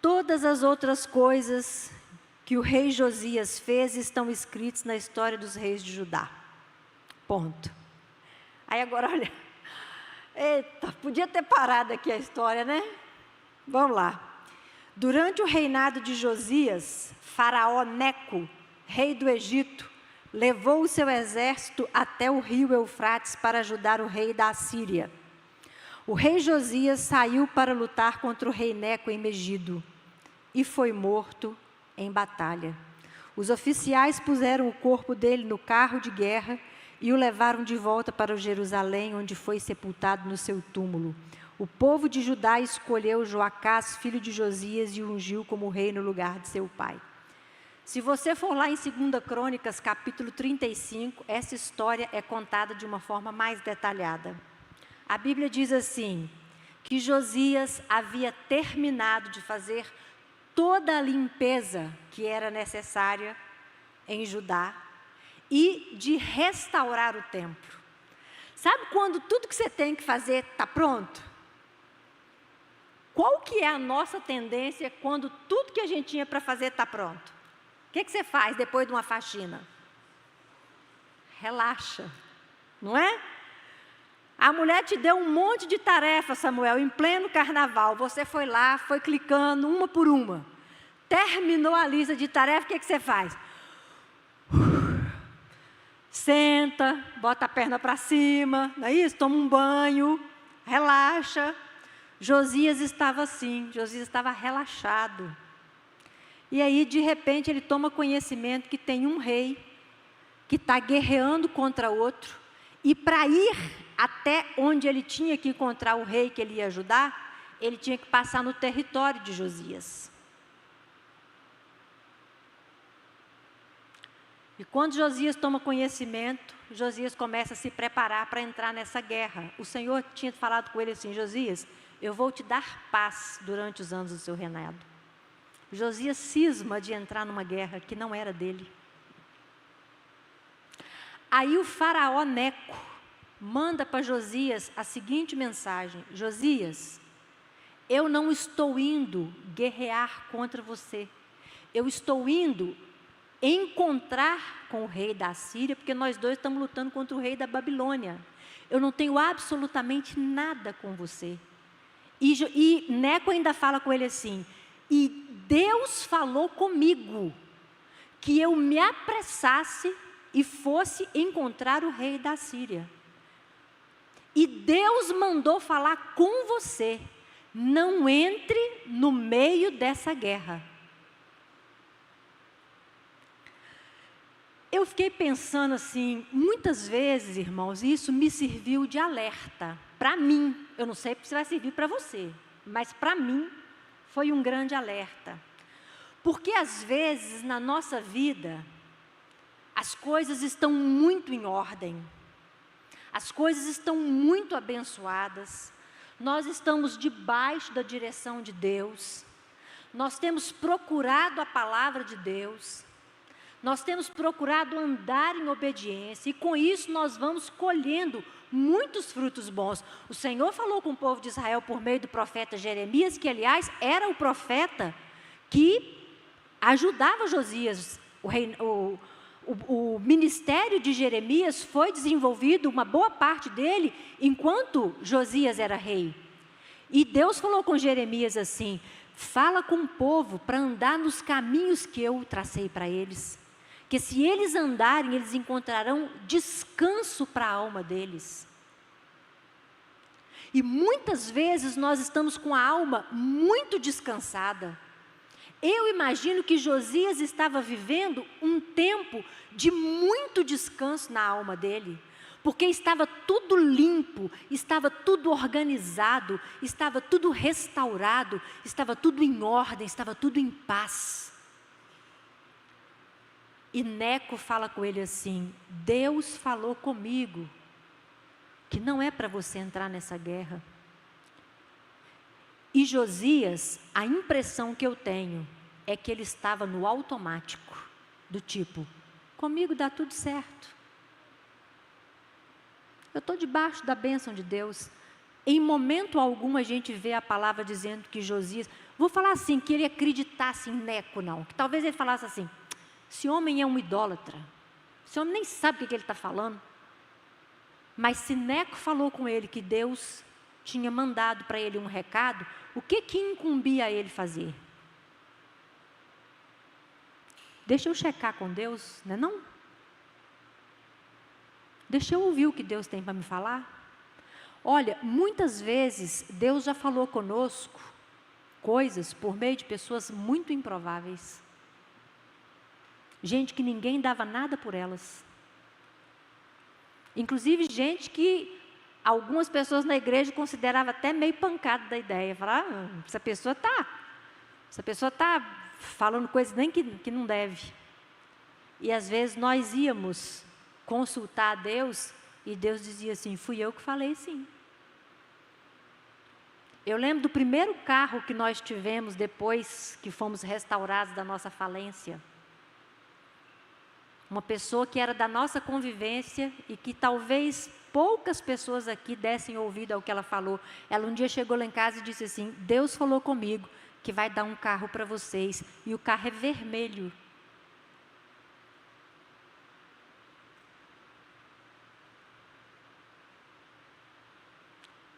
Todas as outras coisas que o rei Josias fez estão escritas na história dos reis de Judá. Ponto. Aí agora, olha, eita, podia ter parado aqui a história, né? Vamos lá. Durante o reinado de Josias, Faraó Neco, rei do Egito, levou o seu exército até o rio Eufrates para ajudar o rei da Assíria. O rei Josias saiu para lutar contra o rei Neco em Megido e foi morto em batalha. Os oficiais puseram o corpo dele no carro de guerra e o levaram de volta para Jerusalém, onde foi sepultado no seu túmulo. O povo de Judá escolheu Joacás, filho de Josias, e o ungiu como rei no lugar de seu pai. Se você for lá em 2 Crônicas, capítulo 35, essa história é contada de uma forma mais detalhada. A Bíblia diz assim, que Josias havia terminado de fazer toda a limpeza que era necessária em Judá e de restaurar o templo. Sabe quando tudo que você tem que fazer está pronto? Qual que é a nossa tendência quando tudo que a gente tinha para fazer está pronto? O que você faz depois de uma faxina? Relaxa, não é? A mulher te deu um monte de tarefas, Samuel, em pleno carnaval. Você foi lá, foi clicando uma por uma. Terminou a lista de tarefas, o que você faz? Senta, bota a perna para cima, não é isso? Toma um banho, relaxa. Josias estava assim, Josias estava relaxado. E aí, de repente, ele toma conhecimento que tem um rei que está guerreando contra outro. E para ir até onde ele tinha que encontrar o rei que ele ia ajudar, ele tinha que passar no território de Josias. E quando Josias toma conhecimento, Josias começa a se preparar para entrar nessa guerra. O Senhor tinha falado com ele assim: Josias, eu vou te dar paz durante os anos do seu reinado. Josias cisma de entrar numa guerra que não era dele. Aí o faraó Neco manda para Josias a seguinte mensagem: Josias, eu não estou indo guerrear contra você. Eu estou indo encontrar com o rei da Síria, porque nós dois estamos lutando contra o rei da Babilônia. Eu não tenho absolutamente nada com você. E Neco ainda fala com ele assim: e Deus falou comigo que eu me apressasse e fosse encontrar o rei da Síria. E Deus mandou falar com você. Não entre no meio dessa guerra. Eu fiquei pensando assim, muitas vezes, irmãos, isso me serviu de alerta. Para mim, eu não sei se vai servir para você, mas para mim foi um grande alerta. Porque às vezes na nossa vida, as coisas estão muito em ordem. As coisas estão muito abençoadas. Nós estamos debaixo da direção de Deus. Nós temos procurado a palavra de Deus. Nós temos procurado andar em obediência. E com isso nós vamos colhendo muitos frutos bons. O Senhor falou com o povo de Israel por meio do profeta Jeremias, que aliás era o profeta que ajudava Josias. O ministério de Jeremias foi desenvolvido, uma boa parte dele, enquanto Josias era rei. E Deus falou com Jeremias assim: fala com o povo para andar nos caminhos que eu tracei para eles. Que se eles andarem, eles encontrarão descanso para a alma deles. E muitas vezes nós estamos com a alma muito descansada. Eu imagino que Josias estava vivendo um tempo de muito descanso na alma dele, porque estava tudo limpo, estava tudo organizado, estava tudo restaurado, estava tudo em ordem, estava tudo em paz. E Neco fala com ele assim: Deus falou comigo que não é para você entrar nessa guerra. E Josias, a impressão que eu tenho é que ele estava no automático, do tipo: comigo dá tudo certo. Eu estou debaixo da bênção de Deus. Em momento algum a gente vê a palavra dizendo que Josias, vou falar assim, que ele acreditasse em Neco não, que talvez ele falasse assim: esse homem é um idólatra, esse homem nem sabe o que ele está falando. Mas se Neco falou com ele que Deus tinha mandado para ele um recado, o que incumbia a ele fazer? Deixa eu checar com Deus, não é não? Deixa eu ouvir o que Deus tem para me falar. Olha, muitas vezes Deus já falou conosco coisas por meio de pessoas muito improváveis. Gente que ninguém dava nada por elas. Inclusive gente que algumas pessoas na igreja consideravam até meio pancada da ideia. Falaram: essa pessoa está falando coisas nem que não deve. E às vezes nós íamos consultar a Deus e Deus dizia assim: fui eu que falei sim. Eu lembro do primeiro carro que nós tivemos depois que fomos restaurados da nossa falência. Uma pessoa que era da nossa convivência e que talvez poucas pessoas aqui dessem ouvido ao que ela falou. Ela um dia chegou lá em casa e disse assim: Deus falou comigo que vai dar um carro para vocês, e o carro é vermelho.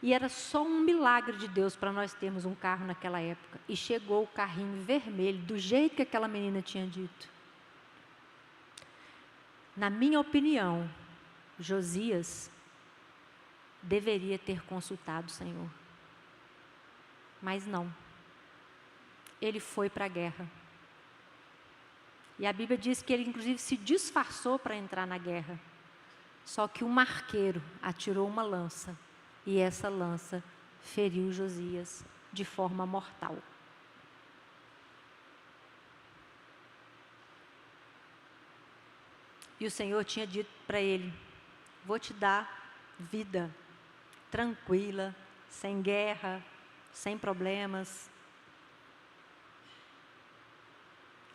E era só um milagre de Deus para nós termos um carro naquela época. E chegou o carrinho vermelho, do jeito que aquela menina tinha dito. Na minha opinião, Josias deveria ter consultado o Senhor. Mas não. Ele foi para a guerra. E a Bíblia diz que ele inclusive se disfarçou para entrar na guerra. Só que um arqueiro atirou uma lança. E essa lança feriu Josias de forma mortal. E o Senhor tinha dito para ele: vou te dar vida tranquila, sem guerra, sem problemas.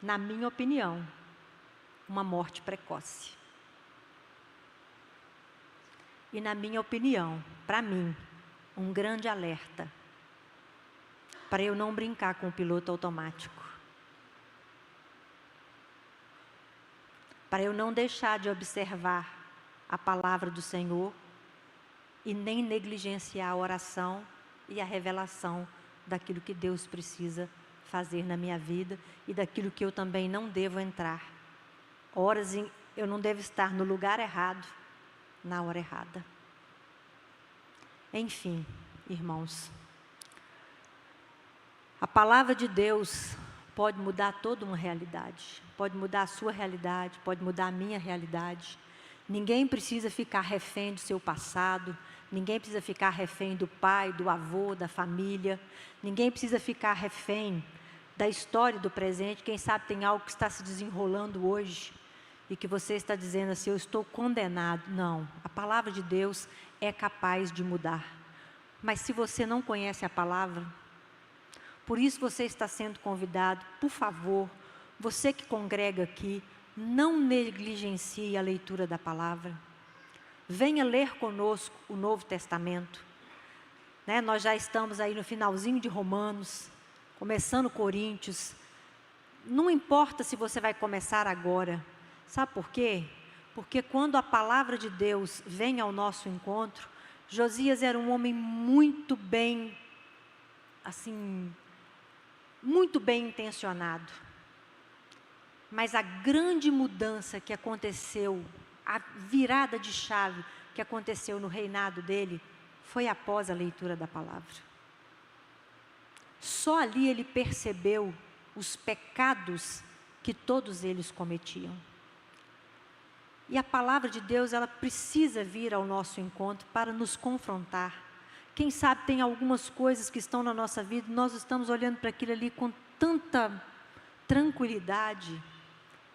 Na minha opinião, uma morte precoce. E na minha opinião, para mim, um grande alerta para eu não brincar com o piloto automático. para eu não deixar de observar a palavra do Senhor e nem negligenciar a oração e a revelação daquilo que Deus precisa fazer na minha vida e daquilo que eu também não devo entrar. Horas eu não devo estar no lugar errado, na hora errada. Enfim, irmãos, a palavra de Deus pode mudar toda uma realidade, pode mudar a sua realidade, pode mudar a minha realidade. Ninguém precisa ficar refém do seu passado, ninguém precisa ficar refém do pai, do avô, da família, ninguém precisa ficar refém da história do presente. Quem sabe tem algo que está se desenrolando hoje e que você está dizendo assim, eu estou condenado. Não, a palavra de Deus é capaz de mudar. Mas se você não conhece a palavra, por isso você está sendo convidado, por favor, você que congrega aqui, não negligencie a leitura da palavra. Venha ler conosco o Novo Testamento. Nós já estamos aí no finalzinho de Romanos, começando Coríntios. Não importa se você vai começar agora. Sabe por quê? Porque quando a palavra de Deus vem ao nosso encontro, Josias era um homem muito bem intencionado. Mas a grande mudança que aconteceu, a virada de chave que aconteceu no reinado dele, foi após a leitura da palavra. Só ali ele percebeu os pecados que todos eles cometiam. E a palavra de Deus, ela precisa vir ao nosso encontro para nos confrontar. Quem sabe tem algumas coisas que estão na nossa vida, nós estamos olhando para aquilo ali com tanta tranquilidade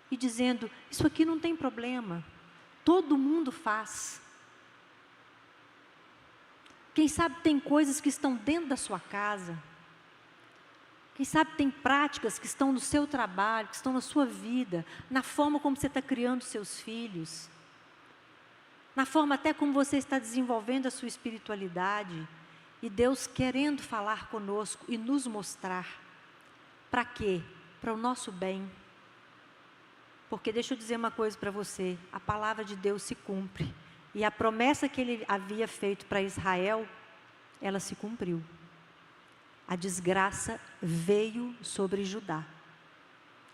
e dizendo, isso aqui não tem problema, todo mundo faz. Quem sabe tem coisas que estão dentro da sua casa, quem sabe tem práticas que estão no seu trabalho, que estão na sua vida, na forma como você está criando seus filhos, na forma até como você está desenvolvendo a sua espiritualidade, e Deus querendo falar conosco e nos mostrar. Para quê? Para o nosso bem. Porque deixa eu dizer uma coisa para você, a palavra de Deus se cumpre, e a promessa que Ele havia feito para Israel, ela se cumpriu. A desgraça veio sobre Judá,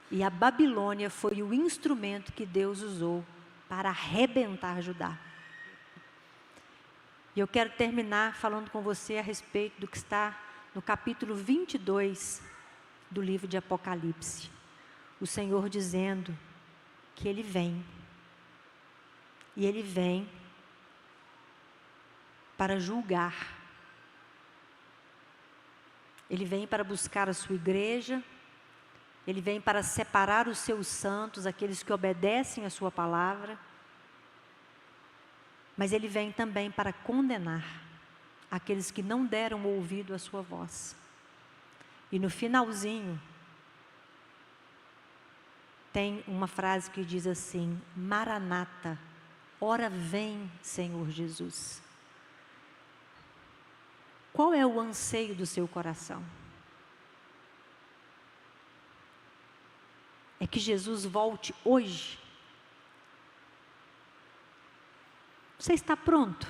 e a Babilônia foi o instrumento que Deus usou para arrebentar Judá. E eu quero terminar falando com você a respeito do que está no capítulo 22 do livro de Apocalipse. O Senhor dizendo que Ele vem, e Ele vem para julgar. Ele vem para buscar a sua igreja, Ele vem para separar os seus santos, aqueles que obedecem a sua palavra, mas Ele vem também para condenar aqueles que não deram ouvido à sua voz. E no finalzinho, tem uma frase que diz assim, Maranata, ora vem, Senhor Jesus. Qual é o anseio do seu coração? É que Jesus volte hoje? Você está pronto?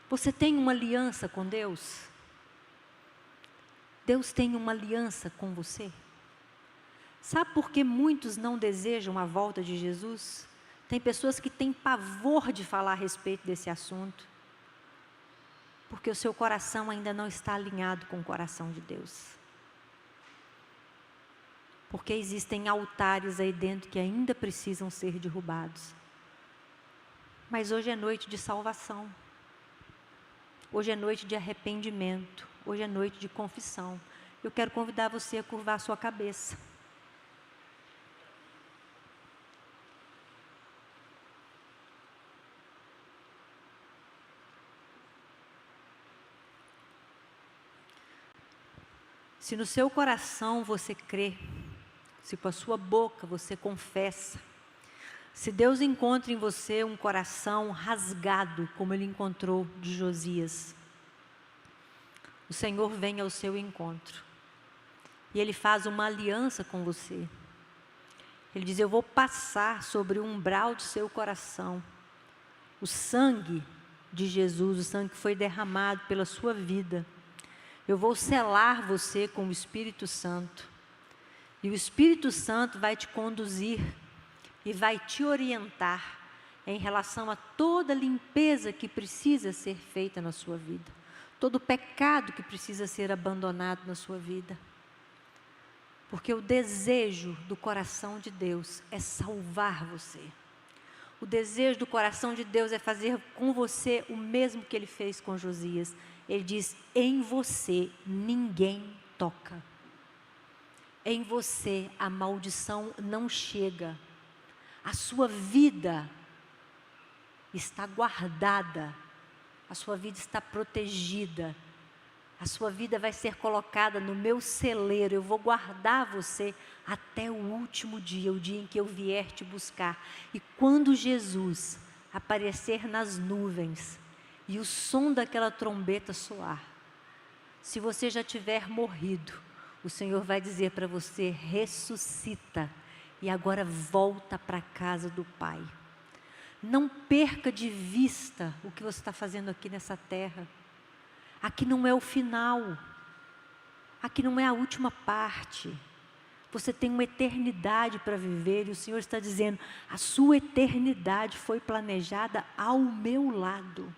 Você tem uma aliança com Deus? Deus tem uma aliança com você? Sabe por que muitos não desejam a volta de Jesus? Tem pessoas que têm pavor de falar a respeito desse assunto, porque o seu coração ainda não está alinhado com o coração de Deus. Porque existem altares aí dentro que ainda precisam ser derrubados. Mas hoje é noite de salvação. Hoje é noite de arrependimento. Hoje é noite de confissão. Eu quero convidar você a curvar a sua cabeça. Se no seu coração você crê, se com a sua boca você confessa, se Deus encontra em você um coração rasgado, como Ele encontrou de Josias, o Senhor vem ao seu encontro. e Ele faz uma aliança com você. Ele diz: eu vou passar sobre o umbral do seu coração o sangue de Jesus, o sangue que foi derramado pela sua vida. Eu vou selar você com o Espírito Santo. E o Espírito Santo vai te conduzir e vai te orientar em relação a toda limpeza que precisa ser feita na sua vida. Todo pecado que precisa ser abandonado na sua vida. Porque o desejo do coração de Deus é salvar você. O desejo do coração de Deus é fazer com você o mesmo que Ele fez com Josias. Ele diz: em você ninguém toca. Em você a maldição não chega. A sua vida está guardada. A sua vida está protegida. A sua vida vai ser colocada no meu celeiro. Eu vou guardar você até o último dia, o dia em que eu vier te buscar. E quando Jesus aparecer nas nuvens e o som daquela trombeta soar, se você já tiver morrido, o Senhor vai dizer para você: ressuscita e agora volta para a casa do Pai. Não perca de vista o que você está fazendo aqui nessa terra. Aqui não é o final, aqui não é a última parte. Você tem uma eternidade para viver e o Senhor está dizendo: a sua eternidade foi planejada ao meu lado.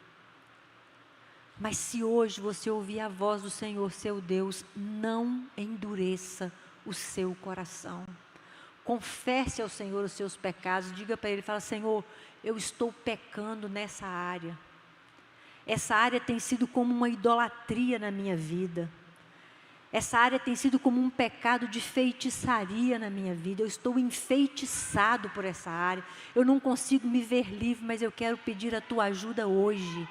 Mas se hoje você ouvir a voz do Senhor, seu Deus, não endureça o seu coração. Confesse ao Senhor os seus pecados, diga para Ele, fala: Senhor, eu estou pecando nessa área. Essa área tem sido como uma idolatria na minha vida. Essa área tem sido como um pecado de feitiçaria na minha vida. Eu estou enfeitiçado por essa área. Eu não consigo me ver livre, mas eu quero pedir a tua ajuda hoje.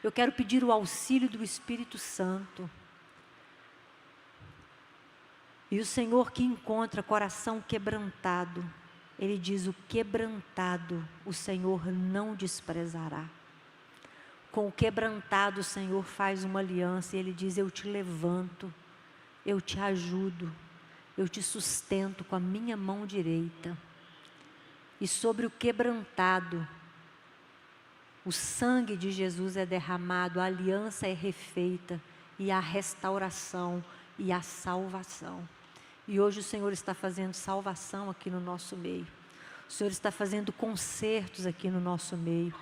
Eu quero pedir o auxílio do Espírito Santo. E o Senhor que encontra coração quebrantado, Ele diz: o quebrantado o Senhor não desprezará. Com o quebrantado o Senhor faz uma aliança e Ele diz: eu te levanto, eu te ajudo, eu te sustento com a minha mão direita. E sobre o quebrantado, o sangue de Jesus é derramado, a aliança é refeita, e a restauração e a salvação. E hoje o Senhor está fazendo salvação aqui no nosso meio. O Senhor está fazendo concertos aqui no nosso meio.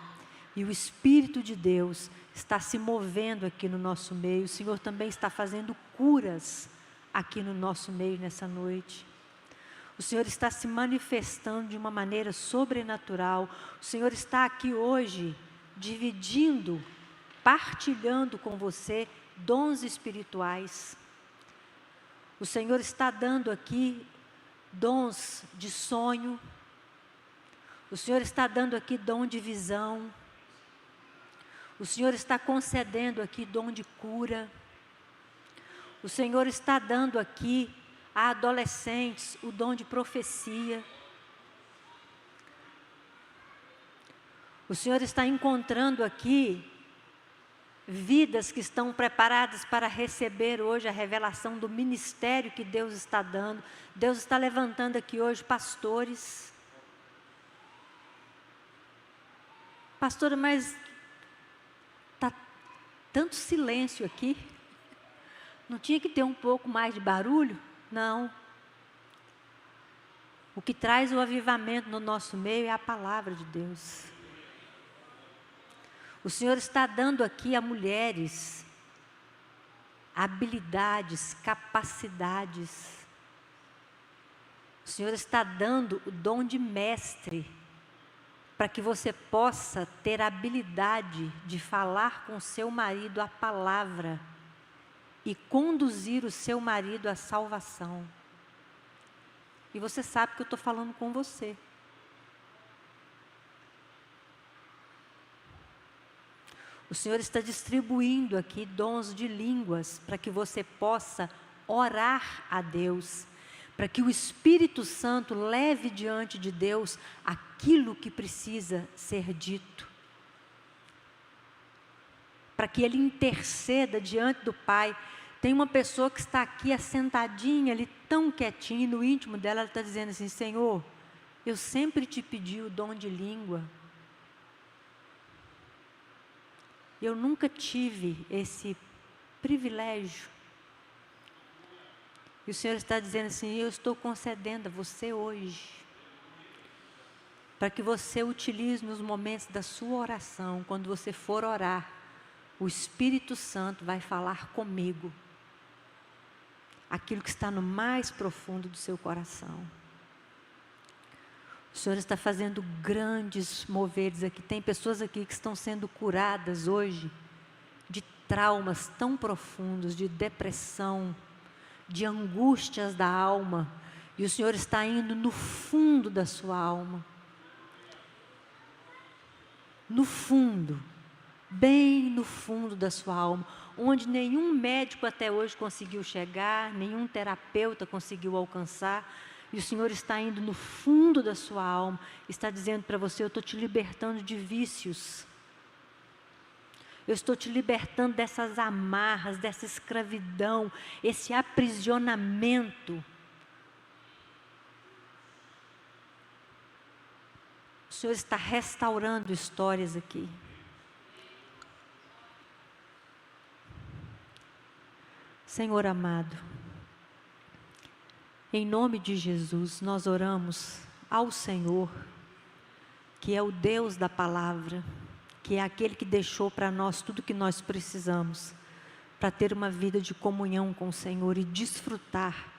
E o Espírito de Deus está se movendo aqui no nosso meio. O Senhor também está fazendo curas aqui no nosso meio nessa noite. O Senhor está se manifestando de uma maneira sobrenatural. O Senhor está aqui hoje dividindo, partilhando com você dons espirituais. O Senhor está dando aqui dons de sonho. O Senhor está dando aqui dom de visão. O Senhor está concedendo aqui dom de cura. O Senhor está dando aqui a adolescentes o dom de profecia. O Senhor está encontrando aqui vidas que estão preparadas para receber hoje a revelação do ministério que Deus está dando. Deus está levantando aqui hoje pastores. Pastora, mas está tanto silêncio aqui. Não tinha que ter um pouco mais de barulho? Não. O que traz o avivamento no nosso meio é a palavra de Deus. O Senhor está dando aqui a mulheres habilidades, capacidades. O Senhor está dando o dom de mestre, para que você possa ter a habilidade de falar com seu marido a palavra e conduzir o seu marido à salvação. E você sabe que eu estou falando com você. O Senhor está distribuindo aqui dons de línguas para que você possa orar a Deus, para que o Espírito Santo leve diante de Deus aquilo que precisa ser dito, para que Ele interceda diante do Pai Tem uma pessoa que está aqui assentadinha, ali tão quietinha, e no íntimo dela ela está dizendo assim: Senhor, eu sempre te pedi o dom de língua. Eu nunca tive esse privilégio. E o Senhor está dizendo assim: eu estou concedendo a você hoje, para que você utilize nos momentos da sua oração. Quando você for orar, o Espírito Santo vai falar comigo aquilo que está no mais profundo do seu coração. O Senhor está fazendo grandes moveres aqui. Tem pessoas aqui que estão sendo curadas hoje de traumas tão profundos, de depressão, de angústias da alma. E o Senhor está indo no fundo da sua alma. No fundo, bem no fundo da sua alma, onde nenhum médico até hoje conseguiu chegar, nenhum terapeuta conseguiu alcançar. E o Senhor está indo no fundo da sua alma, está dizendo para você: eu estou te libertando de vícios. Eu estou te libertando dessas amarras, dessa escravidão, esse aprisionamento. O Senhor está restaurando histórias aqui. Senhor amado, em nome de Jesus, nós oramos ao Senhor, que é o Deus da palavra, que é aquele que deixou para nós tudo que nós precisamos, para ter uma vida de comunhão com o Senhor e desfrutar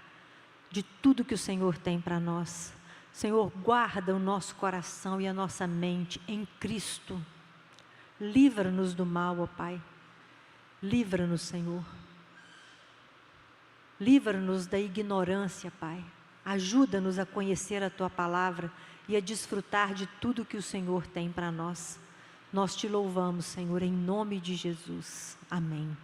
de tudo que o Senhor tem para nós. Senhor, guarda o nosso coração e a nossa mente em Cristo. Livra-nos do mal, ó Pai. Livra-nos, Senhor. Livra-nos da ignorância, Pai. Ajuda-nos a conhecer a Tua palavra e a desfrutar de tudo que o Senhor tem para nós. Nós te louvamos, Senhor, em nome de Jesus. Amém.